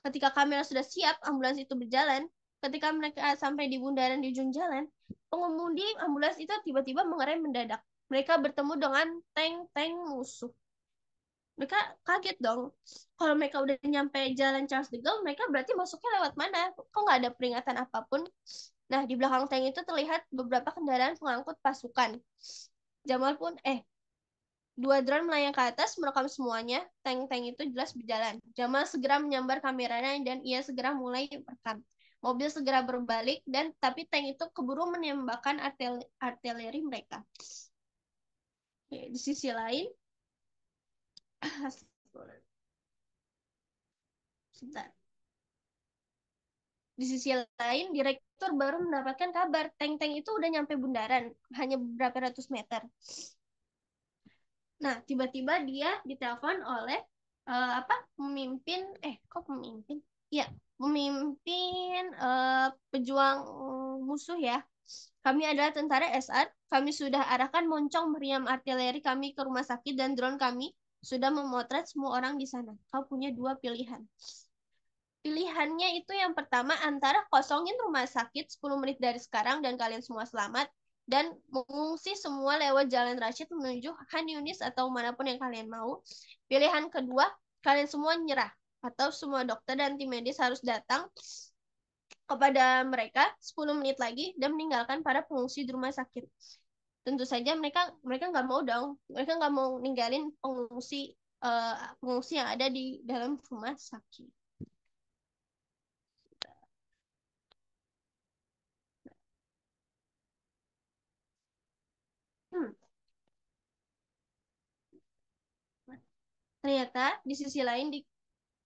Speaker 2: ketika kamera sudah siap, ambulans itu berjalan. Ketika mereka sampai di bundaran di ujung jalan, pengemudi ambulans itu tiba-tiba mengerem mendadak. Mereka bertemu dengan tank-tank musuh. Mereka kaget dong. Kalau mereka udah nyampe jalan Charles de Gaulle, mereka berarti masuknya lewat mana? Kok nggak ada peringatan apapun? Nah, di belakang tank itu terlihat beberapa kendaraan pengangkut pasukan. Jamal pun, dua drone melayang ke atas merekam semuanya. Tank-tank itu jelas berjalan. Jamal segera menyambar kameranya dan ia segera mulai merekam. Mobil segera berbalik dan tapi tank itu keburu menembakkan artileri mereka. Di sisi lain, sebentar. Di sisi lain, direktur baru mendapatkan kabar tank-tank itu udah nyampe bundaran, hanya beberapa ratus meter. Nah, tiba-tiba dia ditelepon oleh pemimpin, kok pemimpin? Ya, pemimpin pejuang musuh ya. Kami adalah tentara SR. Kami sudah arahkan moncong meriam artileri kami ke rumah sakit dan drone kami sudah memotret semua orang di sana. Kau punya dua pilihan. Pilihannya itu yang pertama antara kosongin rumah sakit 10 menit dari sekarang dan kalian semua selamat dan mengungsi semua lewat Jalan Rashid menuju Han Yunis atau manapun yang kalian mau. Pilihan kedua, kalian semua nyerah atau semua dokter dan tim medis harus datang kepada mereka 10 menit lagi dan meninggalkan para pengungsi di rumah sakit. Tentu saja mereka mereka nggak mau dong, mereka nggak mau ninggalin pengungsi yang ada di dalam rumah sakit. Hmm. Ternyata di sisi lain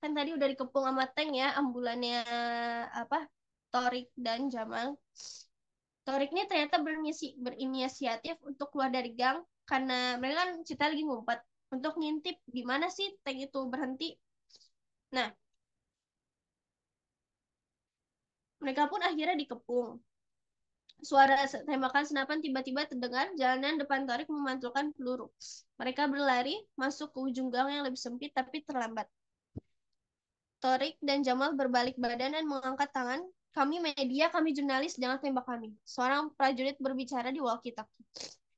Speaker 2: kan tadi udah dikepung sama tank ya ambulannya apa Torik dan Jamal. Torik ini ternyata berinisiatif untuk keluar dari gang karena mereka kan cerita lagi ngumpet untuk ngintip di mana sih tank itu berhenti. Nah, mereka pun akhirnya dikepung. Suara tembakan senapan tiba-tiba terdengar, jalanan depan Torik memantulkan peluru. Mereka berlari masuk ke ujung gang yang lebih sempit tapi terlambat. Torik dan Jamal berbalik badan dan mengangkat tangan. Kami media, kami jurnalis, jangan tembak kami. Seorang prajurit berbicara di walkie-talkie.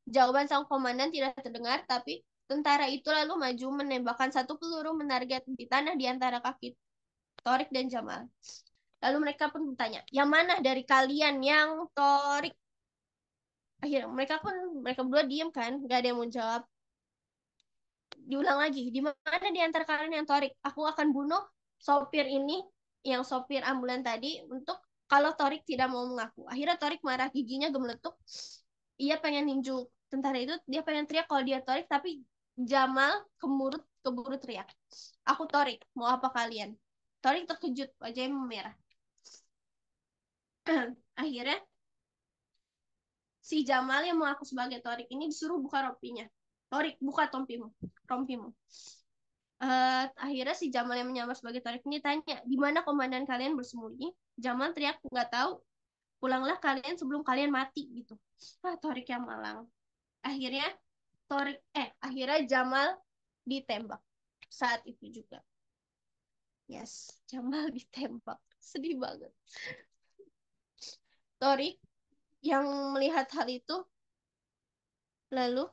Speaker 2: Jawaban sang komandan tidak terdengar, tapi tentara itu lalu maju menembakkan satu peluru menarget di tanah di antara kaki Torik dan Jamal. Lalu mereka pun bertanya, yang mana dari kalian yang Torik? Akhirnya mereka berdua diam kan, gak ada yang mau jawab. Diulang lagi, di mana di antara kalian yang Torik? Aku akan bunuh sopir ini, yang sopir ambulan tadi, untuk kalau Torik tidak mau mengaku. Akhirnya Torik marah, giginya gemeletuk. Ia pengen ninju tentara itu, dia pengen teriak kalau dia Torik, tapi Jamal keburu teriak. Aku Torik, mau apa kalian? Torik terkejut, wajahnya memerah. Akhirnya si Jamal yang mengaku sebagai Torik ini disuruh buka rompinya. Torik, buka rompimu. Akhirnya si Jamal yang menyamar sebagai Torik ini tanya, di mana komandan kalian bersembunyi? Jamal teriak, nggak tahu. Pulanglah kalian sebelum kalian mati gitu. Torik yang malang. Akhirnya akhirnya Jamal ditembak saat itu juga. Yes, Jamal ditembak. Sedih banget. Torik yang melihat hal itu lalu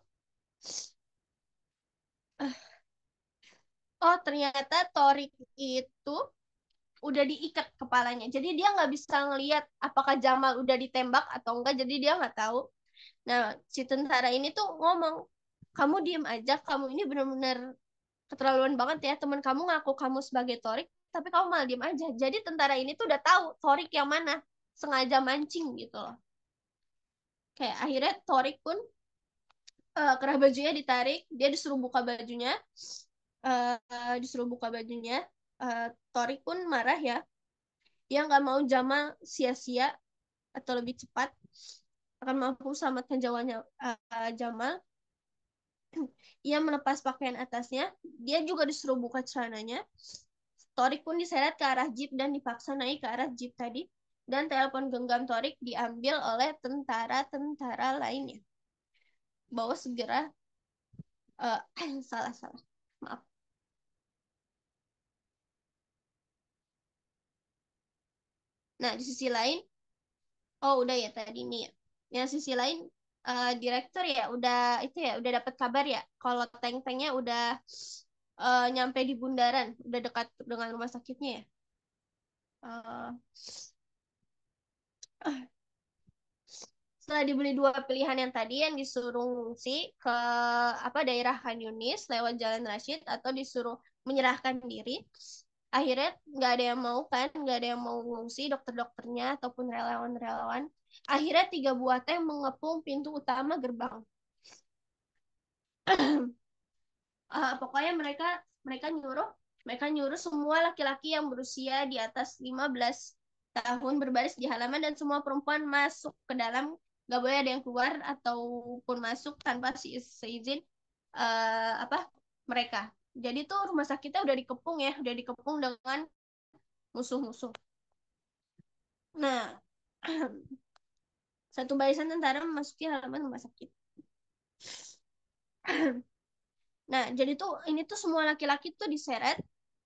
Speaker 2: ternyata Torik itu udah diikat kepalanya. Jadi dia nggak bisa ngelihat apakah Jamal udah ditembak atau enggak. Jadi dia nggak tahu. Nah, si tentara ini tuh ngomong, kamu diem aja, kamu ini benar-benar keterlaluan banget ya. Teman kamu ngaku kamu sebagai Torik, tapi kamu malah diem aja. Jadi tentara ini tuh udah tahu Torik yang mana, sengaja mancing gitu loh. Kayak akhirnya Torik pun kerah bajunya ditarik, dia disuruh buka bajunya, disuruh buka bajunya. Torik pun marah ya, dia nggak mau Jamal sia-sia atau lebih cepat akan mampu selamatkan jawanya Jamal. Ia melepas pakaian atasnya, dia juga disuruh buka celananya. Torik pun diseret ke arah jeep dan dipaksa naik ke arah jeep tadi. Dan telepon genggam Torik diambil oleh tentara-tentara lainnya. Bahwa segera salah. Maaf. Nah, di sisi lain, udah ya tadi nih ya. Yang sisi lain direktur ya udah dapat kabar ya kalau tank-tanknya udah nyampe di bundaran, udah dekat dengan rumah sakitnya ya. Uh, Setelah dibeli dua pilihan yang tadi, yang disuruh ngungsi ke daerah Khan Yunis lewat Jalan Rashid atau disuruh menyerahkan diri, akhirnya nggak ada yang mau kan, nggak ada yang mau ngungsi, dokter-dokternya ataupun relawan-relawan. Akhirnya 3 buah tank mengepung pintu utama gerbang. Pokoknya mereka nyuruh semua laki-laki yang berusia di atas 15 tahun berbaris di halaman dan semua perempuan masuk ke dalam, nggak boleh ada yang keluar ataupun masuk tanpa seizin mereka. Jadi tuh rumah sakitnya udah dikepung dengan musuh-musuh. Nah, satu barisan tentara memasuki halaman rumah sakit. Nah, jadi tuh ini tuh semua laki-laki tuh diseret.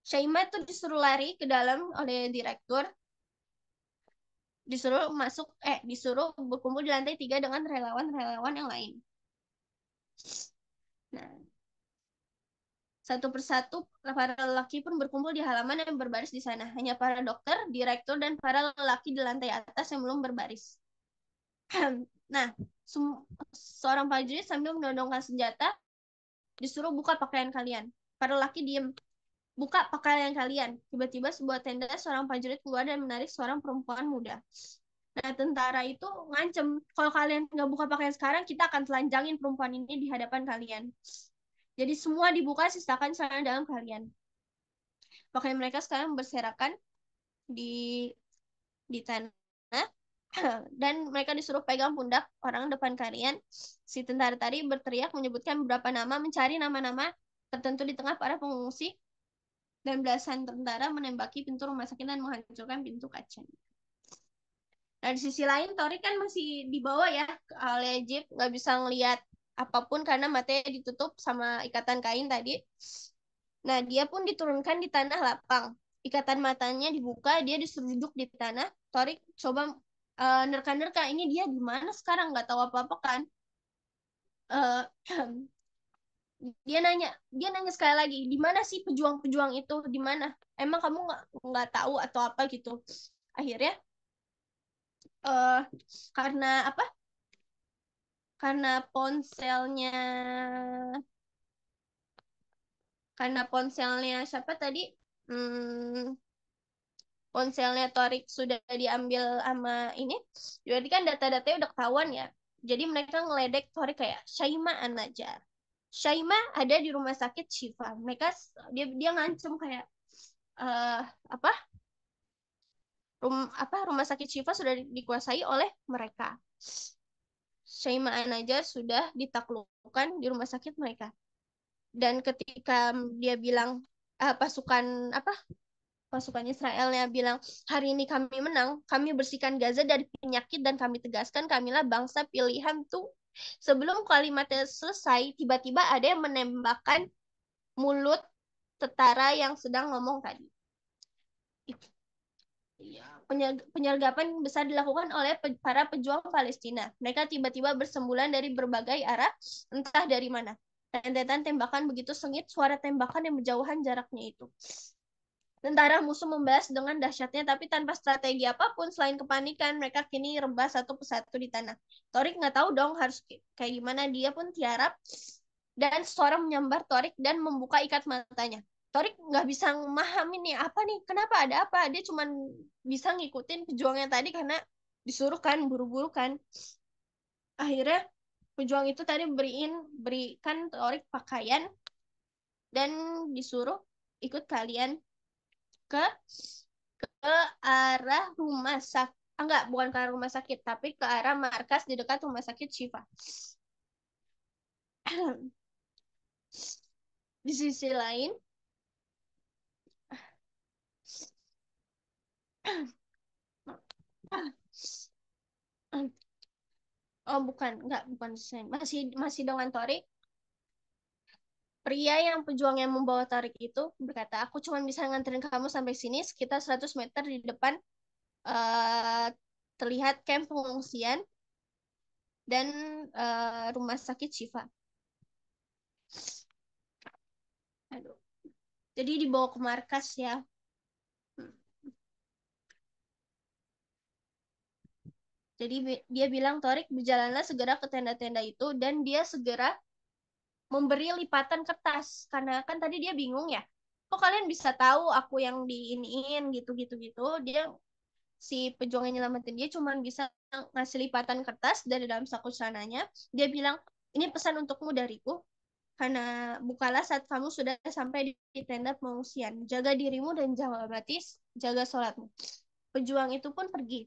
Speaker 2: Syaimah tuh disuruh lari ke dalam oleh direktur. Disuruh berkumpul di lantai 3 dengan relawan-relawan yang lain. Nah, satu persatu para lelaki pun berkumpul di halaman yang berbaris di sana. Hanya para dokter, direktur, dan para lelaki di lantai atas yang belum berbaris. Nah, seorang prajurit sambil menodongkan senjata disuruh buka pakaian kalian. Para lelaki diem. Buka pakaian kalian. Tiba-tiba sebuah tenda seorang prajurit keluar dan menarik seorang perempuan muda. Nah, tentara itu ngancem, kalau kalian nggak buka pakaian sekarang, kita akan telanjangin perempuan ini di hadapan kalian. Jadi semua dibuka, sisakan celana dalam kalian. Pakaian mereka sekarang berserakan di tanah, dan mereka disuruh pegang pundak orang depan kalian. Si tentara tadi berteriak menyebutkan beberapa nama, mencari nama-nama tertentu di tengah para pengungsi, dan belasan tentara menembaki pintu rumah sakit dan menghancurkan pintu kaca. Nah, di sisi lain, Tori kan masih dibawa ya oleh Jeep, nggak bisa ngelihat apapun karena matanya ditutup sama ikatan kain tadi. Nah, dia pun diturunkan di tanah lapang. Ikatan matanya dibuka, dia disuruh duduk di tanah. Tori coba nerka-nerka, ini dia di mana sekarang, nggak tahu apa-apa kan. Uh, dia nanya sekali lagi, di mana sih pejuang-pejuang itu, di mana? Emang kamu nggak tahu atau apa gitu? Akhirnya uh, karena apa? Karena ponselnya siapa tadi? Hmm, ponselnya Torik sudah diambil sama ini. Jadi kan data-datanya udah ketahuan ya. Jadi mereka ngeledek Torik kayak Syaima An-Najjar. Syaima ada di rumah sakit Shifa. Dia ngancem kayak uh, apa? Rumah sakit Shifa sudah dikuasai oleh mereka. Syaima An-Najjar sudah ditaklukkan di rumah sakit mereka. Dan ketika dia bilang pasukan pasukan Israelnya bilang, hari ini kami menang, kami bersihkan Gaza dari penyakit dan kami tegaskan kamilah bangsa pilihan tuh. Sebelum kalimatnya selesai, tiba-tiba ada yang menembakkan mulut tentara yang sedang ngomong tadi. Iya. Penyergapan besar dilakukan oleh para pejuang Palestina. Mereka tiba-tiba bersembulan dari berbagai arah, entah dari mana. Rentetan tembakan begitu sengit, suara tembakan yang berjauhan jaraknya itu. Tentara musuh membalas dengan dahsyatnya, tapi tanpa strategi apapun selain kepanikan. Mereka kini rebah satu persatu di tanah. Torik nggak tahu dong harus kayak gimana. Dia pun tiarap dan suara menyambar Torik dan membuka ikat matanya. Torik nggak bisa memahami nih apa nih, kenapa ada apa. Dia cuma bisa ngikutin pejuangnya tadi karena disuruh kan, buru-buru kan. Akhirnya pejuang itu tadi berikan Torik pakaian dan disuruh ikut kalian ke ke arah rumah sakit. Enggak, bukan ke arah rumah sakit, tapi ke arah markas di dekat rumah sakit Shifa. Di sisi lain, oh bukan, enggak, bukan di sisi lain. Masih masih dengan Torik. Pria yang pejuang yang membawa Torik itu berkata, aku cuma bisa nganterin kamu sampai sini sekitar 100 meter di depan uh, terlihat camp pengungsian dan rumah sakit Shifa. Aduh. Jadi dibawa ke markas ya. Jadi dia bilang, Torik, berjalanlah segera ke tenda-tenda itu dan dia segera memberi lipatan kertas. Karena kan tadi dia bingung ya. Kok kalian bisa tahu aku yang diiniin gitu-gitu gitu. Dia si pejuang yang nyelamatin dia cuma bisa ngasih lipatan kertas dari dalam saku celananya. Dia bilang, ini pesan untukmu dariku. Karena bukalah saat kamu sudah sampai di tenda pengungsian. Jaga dirimu dan jaga batis, jaga sholatmu. Pejuang itu pun pergi.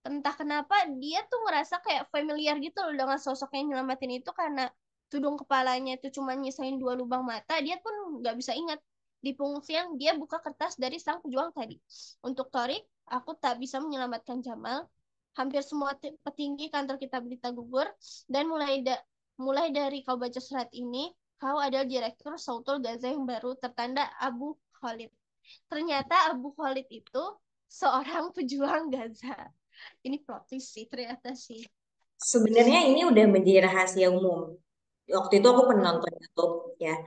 Speaker 2: Entah kenapa dia tuh ngerasa kayak familiar gitu loh dengan sosok yang nyelamatin itu karena tudung kepalanya itu cuma nyisain 2 lubang mata. Dia pun nggak bisa ingat di pengungsian dia buka kertas dari sang pejuang tadi. Untuk Torik, aku tak bisa menyelamatkan Jamal. Hampir semua petinggi kantor kita berita gugur dan mulai dari kau baca surat ini, kau adalah direktur Sautul Gaza yang baru tertanda Abu Khalid. Ternyata Abu Khalid itu seorang pejuang Gaza. Ini plot twist sih ternyata sih.
Speaker 1: Sebenarnya ini udah menjadi rahasia umum. Waktu itu aku pernah nonton YouTube ya.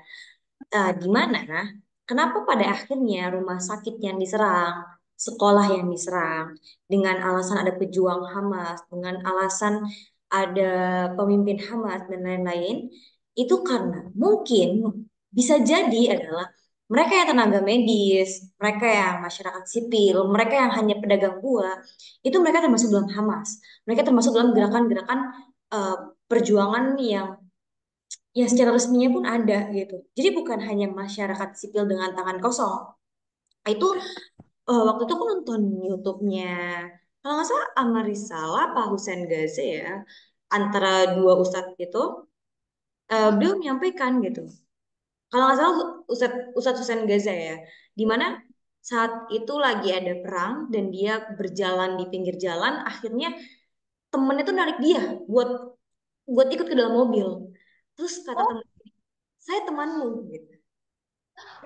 Speaker 1: Di mana? Kenapa pada akhirnya rumah sakit yang diserang, sekolah yang diserang, dengan alasan ada pejuang Hamas, dengan alasan ada pemimpin Hamas dan lain-lain, itu karena mungkin bisa jadi adalah mereka yang tenaga medis, mereka yang masyarakat sipil, mereka yang hanya pedagang buah, itu mereka termasuk dalam Hamas. Mereka termasuk dalam gerakan-gerakan eh, perjuangan yang secara resminya pun ada gitu. Jadi bukan hanya masyarakat sipil dengan tangan kosong. Itu waktu itu aku nonton YouTube-nya kalau nggak salah Amarisala Pak Hussein Gaze ya, antara dua ustadz itu, beliau menyampaikan gitu. Kalau nggak salah Ustadz Ustadz Hussein Gaza ya, di mana saat itu lagi ada perang dan dia berjalan di pinggir jalan, akhirnya temennya tuh narik dia buat buat ikut ke dalam mobil. Terus kata
Speaker 2: Oh,
Speaker 1: temen, saya temanmu gitu.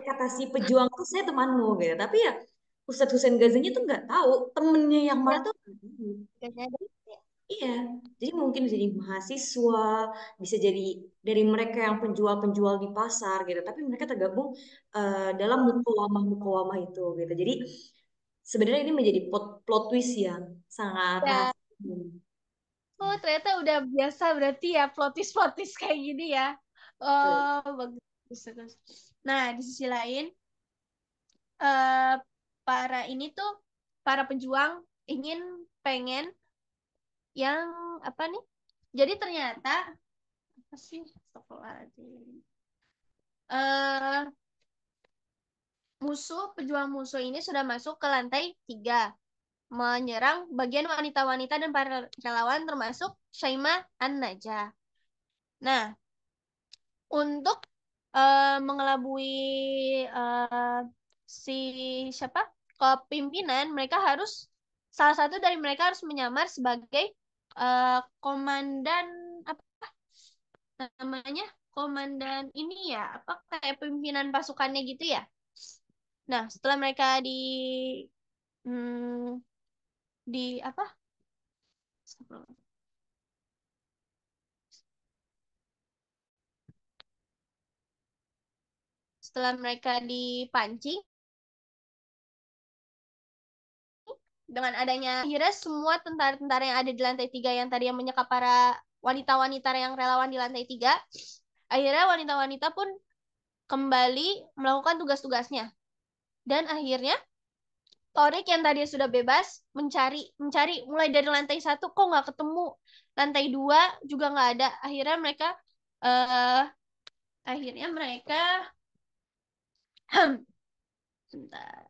Speaker 1: Kata si pejuang tuh saya temanmu gitu, tapi ya Ustadz Hussein Ghazali tuh nggak tahu temennya yang mana
Speaker 2: ya,
Speaker 1: tuh nggak tahu.
Speaker 2: gak nyadar. Ya.
Speaker 1: Iya, jadi mungkin bisa jadi mahasiswa, bisa jadi dari mereka yang penjual-penjual di pasar gitu, tapi mereka tergabung dalam mukawamah itu gitu. Jadi sebenarnya ini menjadi plot twist yang sangat
Speaker 2: Ya.
Speaker 1: rahasia.
Speaker 2: Oh, ternyata udah biasa berarti ya plot twist kayak gini ya. Oh, bagus, bagus. Nah, di sisi lain, eh, para ini tuh, para pejuang ingin pengen yang apa nih? Jadi ternyata apa sih? Astagfirullahaladzim. Eh, pejuang musuh ini sudah masuk ke lantai 3, menyerang bagian wanita-wanita dan para relawan termasuk Syaimah An-Najah. Nah, untuk mengelabui eh, si siapa kepimpinan, mereka harus salah satu dari mereka harus menyamar sebagai komandan apa namanya, komandan ini ya, apa kayak pimpinan pasukannya gitu ya. Nah, setelah mereka hmm, di apa? Setelah mereka dipancing dengan adanya akhirnya semua tentara-tentara yang ada di lantai 3 yang tadi yang menyekap para wanita-wanita yang relawan di lantai 3, akhirnya wanita-wanita pun kembali melakukan tugas-tugasnya. Dan akhirnya Torik yang tadi sudah bebas mencari mencari mulai dari lantai 1 kok nggak ketemu, lantai 2 juga nggak ada. Eh akhirnya mereka sebentar.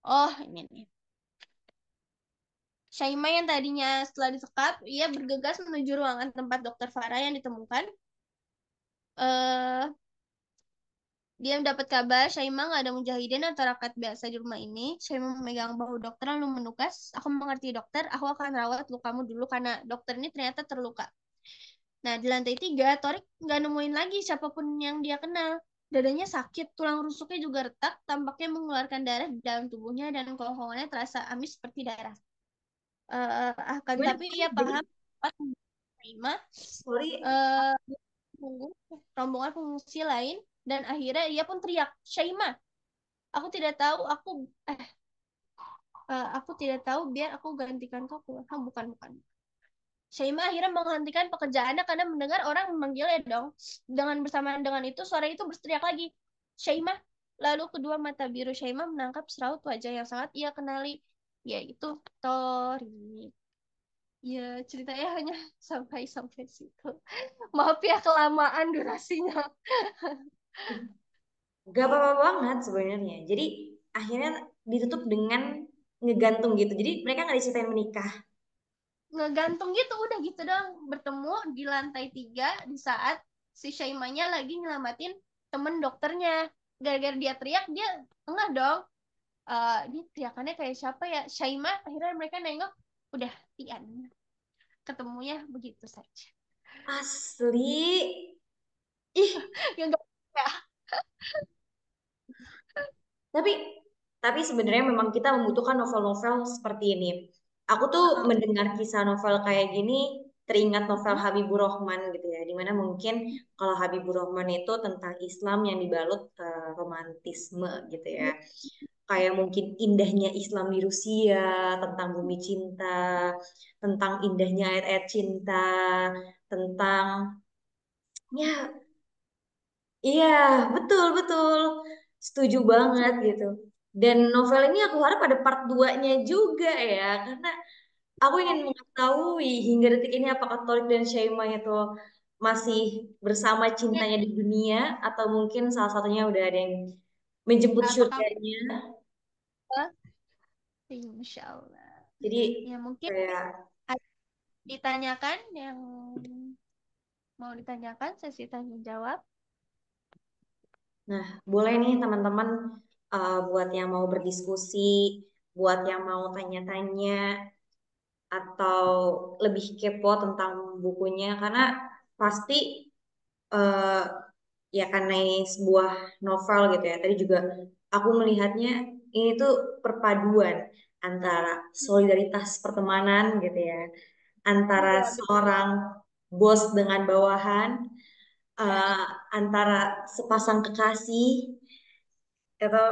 Speaker 2: Oh, ini nih. Syaima yang tadinya setelah disekap, ia bergegas menuju ruangan tempat Dokter Farah yang ditemukan. eh Dia mendapat kabar Syaima nggak ada mujahidin atau rakyat biasa di rumah ini. Syaima memegang bahu dokter lalu menukas, "Aku mengerti dokter, aku akan rawat lukamu dulu karena dokter ini ternyata terluka." Nah, di lantai 3, Torik nggak nemuin lagi siapapun yang dia kenal. Dadanya sakit, tulang rusuknya juga retak, tampaknya mengeluarkan darah di dalam tubuhnya dan kerongkongannya terasa amis seperti darah. Akan
Speaker 1: Gimana?
Speaker 2: tapi ia
Speaker 1: Jadi,
Speaker 2: paham cepat menerima
Speaker 1: sorry.
Speaker 2: eh, menunggu rombongan pengungsi lain dan akhirnya ia pun teriak, "Syaima, aku tidak tahu, aku tidak tahu, biar aku gantikan kau." Bukan, bukan. Syaima akhirnya menghentikan pekerjaannya karena mendengar orang memanggilnya dong. Dengan bersamaan dengan itu, suara itu berteriak lagi, "Syaima." Lalu kedua mata biru Syaima menangkap seraut wajah yang sangat ia kenali, yaitu Tori. Ya, ceritanya hanya sampai sampai situ. Maaf ya kelamaan durasinya.
Speaker 1: Gak apa-apa banget sebenarnya. Jadi akhirnya ditutup dengan ngegantung gitu. Jadi mereka nggak diceritain menikah.
Speaker 2: Ngegantung gitu, udah gitu dong. Bertemu di lantai 3 di saat si Syaimanya lagi nyelamatin temen dokternya. Gara-gara dia teriak, dia enggak dong. Ini teriakannya kayak siapa ya? Syaima, akhirnya mereka nengok, udah Tian. Ketemunya begitu saja.
Speaker 1: Asli. Ih,
Speaker 2: Ya enggak ya.
Speaker 1: tapi sebenarnya memang kita membutuhkan novel-novel seperti ini. Aku tuh mendengar kisah novel kayak gini teringat novel Habibur Rahman gitu ya. Dimana mungkin kalau Habibur Rahman itu tentang Islam yang dibalut romantisme gitu ya. Kayak mungkin indahnya Islam di Rusia, tentang bumi cinta, tentang indahnya ayat-ayat cinta, tentang ya iya, betul, betul. Setuju banget gitu. Dan novel ini aku harap ada part 2-nya juga ya, karena aku ingin mengetahui hingga detik ini apakah Torik dan Shaima itu masih bersama cintanya di dunia atau mungkin salah satunya udah ada yang menjemput
Speaker 2: Apakah
Speaker 1: surganya.
Speaker 2: Insya Allah.
Speaker 1: Jadi
Speaker 2: Ya mungkin
Speaker 1: kayak
Speaker 2: ada ditanyakan yang mau ditanyakan, sesi tanya jawab.
Speaker 1: nah, boleh nih teman-teman buat yang mau berdiskusi, buat yang mau tanya-tanya atau lebih kepo tentang bukunya karena pasti eh, ya karena ini sebuah novel gitu ya. Tadi juga aku melihatnya ini tuh perpaduan antara solidaritas pertemanan gitu ya, antara
Speaker 2: Iya, betul.
Speaker 1: seorang bos dengan bawahan,
Speaker 2: Ya,
Speaker 1: eh, antara sepasang kekasih itu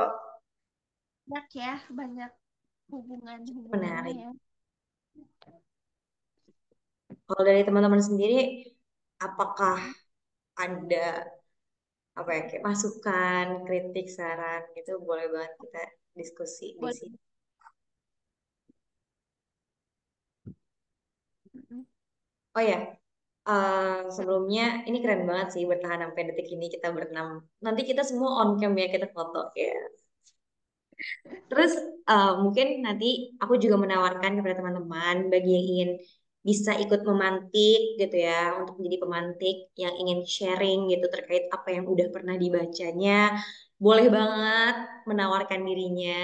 Speaker 2: banyak ya, banyak hubungan-hubungannya
Speaker 1: menarik.
Speaker 2: ya.
Speaker 1: Kalau dari teman-teman sendiri, apakah ada apa ya kayak masukan, kritik, saran gitu boleh banget kita diskusi di
Speaker 2: Boleh.
Speaker 1: sini.
Speaker 2: Mm-mm.
Speaker 1: Oh ya, sebelumnya ini keren banget sih bertahan sampai detik ini kita berenam. Nanti kita semua on cam ya kita foto ya. Terus mungkin nanti aku juga menawarkan kepada teman-teman bagi yang ingin bisa ikut memantik gitu ya, untuk menjadi pemantik yang ingin sharing gitu terkait apa yang udah pernah dibacanya, boleh banget menawarkan dirinya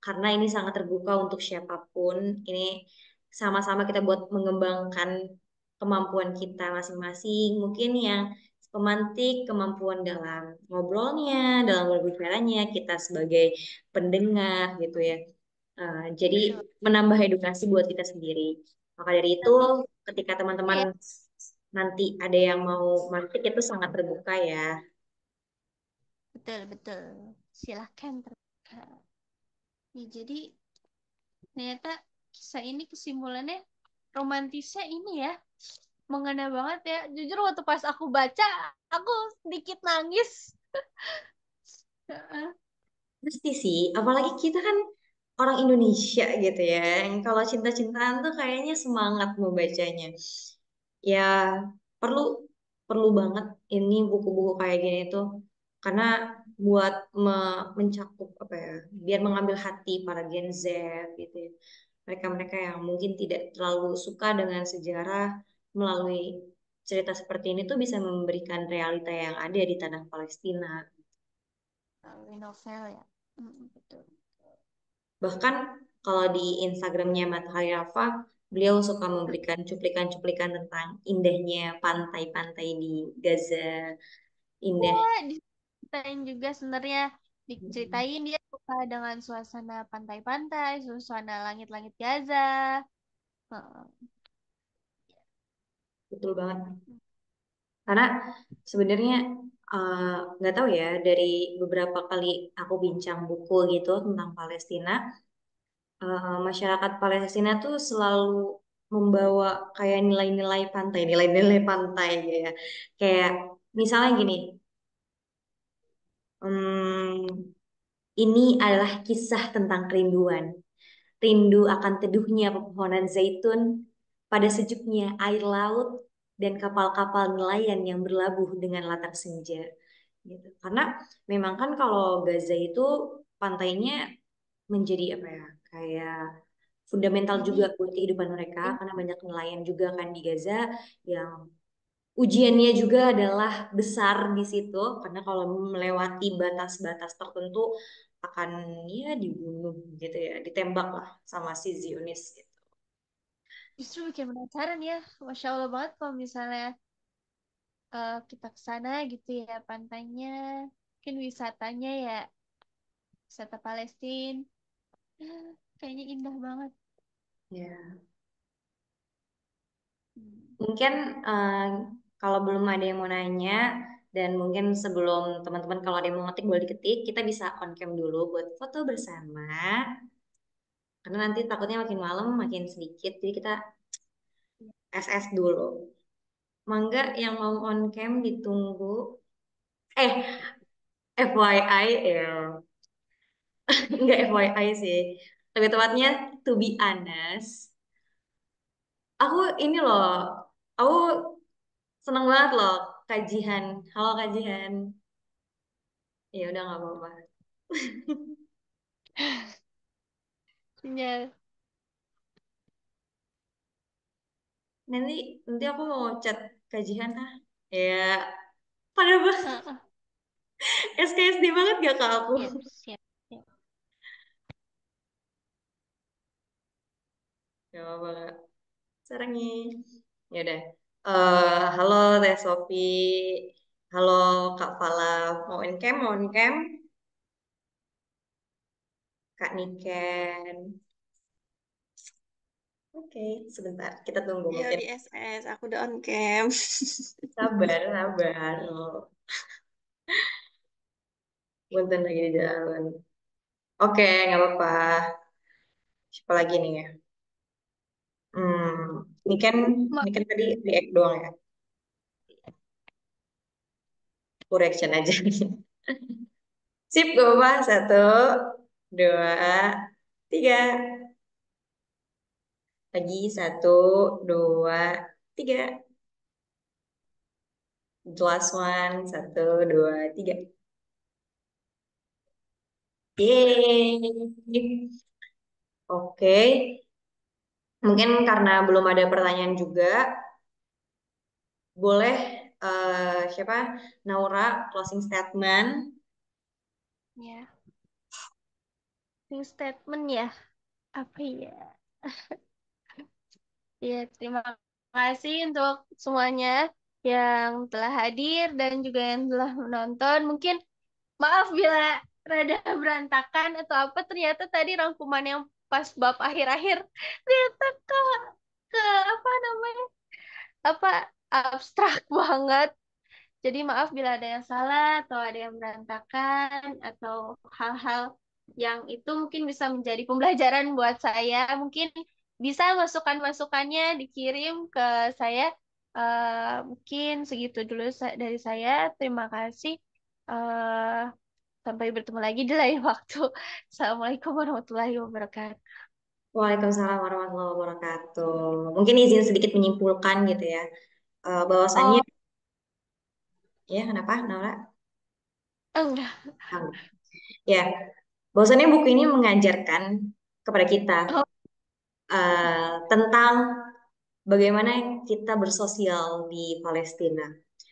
Speaker 1: karena ini sangat terbuka untuk siapapun. Ini sama-sama kita buat mengembangkan kemampuan kita masing-masing. Mungkin yang pemantik kemampuan dalam ngobrolnya, dalam berbicaranya, kita sebagai pendengar gitu ya. Jadi
Speaker 2: Betul.
Speaker 1: menambah edukasi buat kita sendiri. Maka dari itu,
Speaker 2: Contoh
Speaker 1: ketika teman-teman
Speaker 2: ya,
Speaker 1: nanti ada yang mau mantik itu sangat terbuka ya.
Speaker 2: betul betul. Silahkan terbuka. Ya, jadi ternyata kisah ini kesimpulannya romantisnya ini ya mengena banget ya. Jujur waktu pas aku baca, aku sedikit nangis. Heeh.
Speaker 1: Pasti sih, apalagi kita kan orang Indonesia gitu ya. Yang kalau cinta-cintaan tuh kayaknya semangat mau bacanya. Ya perlu perlu banget ini buku-buku kayak gini tuh karena buat mencakup apa ya, biar mengambil hati para Gen Z gitu ya. Mereka-mereka yang mungkin tidak terlalu suka dengan sejarah melalui cerita seperti ini tuh bisa memberikan realita yang ada di tanah Palestina.
Speaker 2: Melalui novel ya. Betul.
Speaker 1: Bahkan kalau di Instagramnya Matahari Rafa, beliau suka memberikan cuplikan-cuplikan tentang indahnya pantai-pantai di Gaza, indah.
Speaker 2: Ya, diceritain juga sebenarnya diceritain dia suka dengan suasana pantai-pantai, suasana langit-langit Gaza. Heeh.
Speaker 1: Betul banget. Karena sebenarnya eh, nggak tahu ya, dari beberapa kali aku bincang buku gitu tentang Palestina, masyarakat Palestina tuh selalu membawa kayak nilai-nilai pantai gitu ya. Kayak misalnya gini, hmm, ini adalah kisah tentang kerinduan. Rindu akan teduhnya pepohonan zaitun, pada sejuknya air laut, dan kapal-kapal nelayan yang berlabuh dengan latar senja. Gitu. Karena memang kan kalau Gaza itu pantainya menjadi apa ya, kayak fundamental juga
Speaker 2: Ini
Speaker 1: buat kehidupan mereka, karena banyak nelayan juga kan di Gaza yang ujiannya juga adalah besar di situ karena kalau melewati batas-batas tertentu akan ya dibunuh gitu ya, ditembak lah sama si Zionis gitu.
Speaker 2: justru bikin penasaran ya. Masya Allah banget kalau misalnya kita ke sana gitu ya pantainya. Mungkin wisatanya ya, wisata Palestina. Kayaknya indah banget.
Speaker 1: Ya,
Speaker 2: Hmm.
Speaker 1: mungkin eh, kalau belum ada yang mau nanya dan mungkin sebelum teman-teman kalau ada yang mau ngetik boleh diketik, kita bisa on cam dulu buat foto bersama karena nanti takutnya makin malam makin sedikit jadi kita SS dulu. Mangga yang mau on cam ditunggu. Eh, FYI ya. Enggak FYI sih. Lebih tepatnya to be honest. Aku ini loh. Aku seneng banget loh kajian. Halo kajian. Ya udah nggak apa-apa.
Speaker 2: Sinyal.
Speaker 1: Nanti nanti aku mau chat kajian ah. Ya, pada banget.
Speaker 2: Heeh.
Speaker 1: SKSD banget gak ke aku?
Speaker 2: Siap, siap, siap.
Speaker 1: Gak apa-apa. Kak. Sarangi. Ya udah. Halo Teh Sofi. Halo Kak Fala. Mau in cam? Mau in cam? Kak Niken. Oke, sebentar. Kita tunggu
Speaker 3: Ayo
Speaker 1: mungkin.
Speaker 3: di SS, aku udah on cam.
Speaker 1: Sabar, sabar. Punten lagi di jalan. Oke, nggak apa-apa. Siapa lagi nih ya? Ini kan,
Speaker 2: Ma-
Speaker 1: ini kan tadi react doang ya. Aku reaction aja. Sip, gak apa-apa. Satu, dua, tiga. Lagi satu, dua, tiga. The last one. Satu, dua, tiga. Yeay. Oke. Mungkin karena belum ada pertanyaan juga, boleh siapa? Naura closing statement.
Speaker 2: Ya, closing statement ya. Apa ya? Ya, terima kasih untuk semuanya yang telah hadir dan juga yang telah menonton. Mungkin maaf bila rada berantakan atau apa. Ternyata tadi rangkuman yang pas bab akhir-akhir ternyata ke apa namanya? Apa abstrak banget. Jadi maaf bila ada yang salah atau ada yang berantakan atau hal-hal yang itu mungkin bisa menjadi pembelajaran buat saya. Mungkin bisa masukan-masukannya dikirim ke saya. Mungkin segitu dulu dari saya. Terima kasih. Eh, Sampai bertemu lagi di lain waktu. Assalamualaikum warahmatullahi wabarakatuh.
Speaker 1: Waalaikumsalam warahmatullahi wabarakatuh. Mungkin izin sedikit menyimpulkan gitu ya. Bahwasannya,
Speaker 2: Oh,
Speaker 1: ya kenapa, Naura?
Speaker 2: enggak.
Speaker 1: Ya, bahwasannya buku ini mengajarkan kepada kita
Speaker 2: Oh,
Speaker 1: tentang bagaimana kita bersosial di Palestina.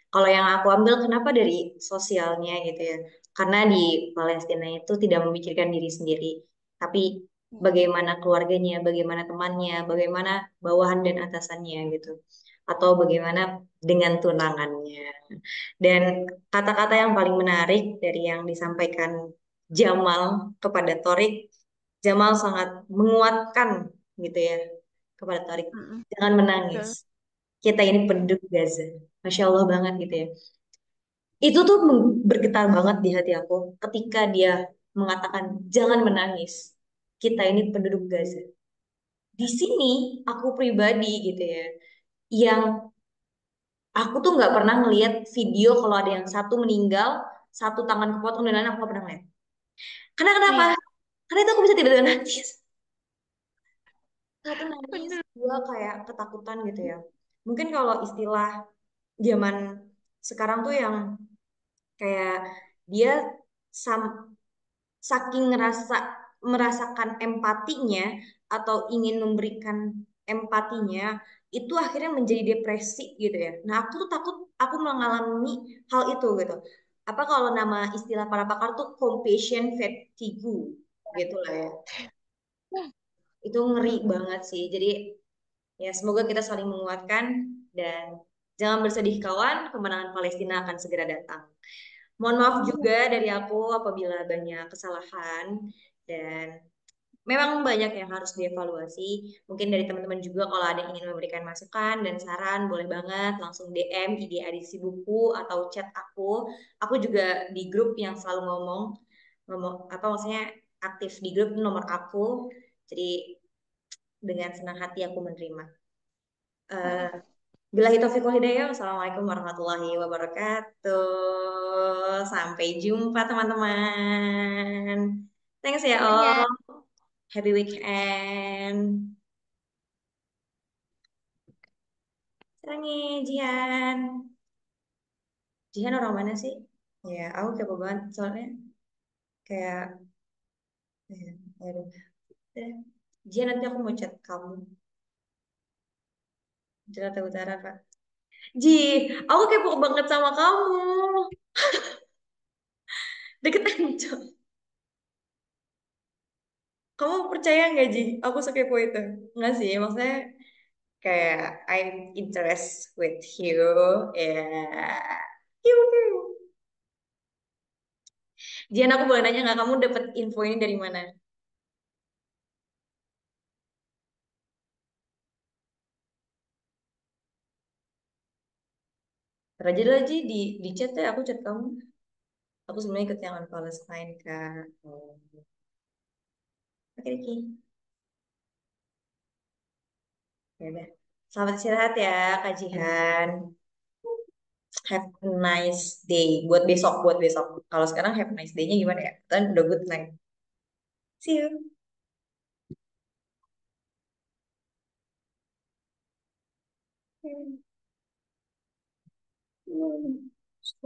Speaker 1: Kalau yang aku ambil, kenapa dari sosialnya gitu ya? Karena di Palestina itu tidak memikirkan diri sendiri, tapi bagaimana keluarganya, bagaimana temannya, bagaimana bawahan dan atasannya gitu. Atau bagaimana dengan tunangannya. Dan kata-kata yang paling menarik dari yang disampaikan Jamal kepada Torik, Jamal sangat menguatkan gitu ya kepada Torik.
Speaker 2: mm-mm,
Speaker 1: Jangan
Speaker 2: betul.
Speaker 1: menangis. Kita ini penduduk Gaza. Masya Allah banget gitu ya. Itu tuh bergetar banget di hati aku ketika dia mengatakan jangan menangis. Kita ini penduduk Gaza. Di sini aku pribadi gitu ya, yang aku tuh nggak pernah ngelihat video kalau ada yang satu meninggal, satu tangan kepotong dan lain aku nggak pernah ngeliat. Karena kenapa?
Speaker 2: Iya,
Speaker 1: Karena itu aku bisa tiba-tiba nangis. Satu nangis,
Speaker 2: bener.
Speaker 1: dua kayak ketakutan gitu ya. Mungkin kalau istilah zaman sekarang tuh yang kayak dia sam- saking merasakan empatinya atau ingin memberikan empatinya itu akhirnya menjadi depresi gitu ya. Nah, aku tuh takut aku mengalami hal itu gitu. Apa kalau nama istilah para pakar tuh compassion fatigue gitu lah ya. Itu ngeri banget sih. Jadi ya semoga kita saling menguatkan dan jangan bersedih kawan, kemenangan Palestina akan segera datang. Mohon maaf juga dari aku apabila banyak kesalahan dan memang banyak yang harus dievaluasi. Mungkin dari teman-teman juga kalau ada yang ingin memberikan masukan dan saran, boleh banget langsung DM IG edisi buku atau chat aku. Aku juga di grup yang selalu ngomong, ngomong apa maksudnya aktif di grup nomor aku. Jadi dengan senang hati aku menerima. Eh, Billahi taufiq wal hidayah. Wassalamualaikum warahmatullahi wabarakatuh. Sampai jumpa teman-teman. Thanks ya
Speaker 2: Iya,
Speaker 1: Om. Happy weekend. Sarangi Jihan. Jihan orang mana sih? Ya, aku kepo banget soalnya kayak aduh. Eh, Jihan nanti aku mau chat kamu. Jakarta Utara, Kak. Ji, aku kepo banget sama kamu. Deketan, Cok. Kamu percaya nggak, Ji? Aku sekepo itu. Nggak sih, maksudnya kayak I'm interest with you. Ya. Hiu. Jian, aku boleh nanya nggak kamu dapet info ini dari mana? Raja dulu aja di chat ya, aku chat kamu. Aku sebenarnya ikut yang on Palestine kak. Oh. Oke, oke. Ya udah. Selamat istirahat ya, Kak Jihan. Have a nice day. Buat besok, buat besok. Kalau sekarang have a nice day-nya gimana ya? Kan udah good night. See you.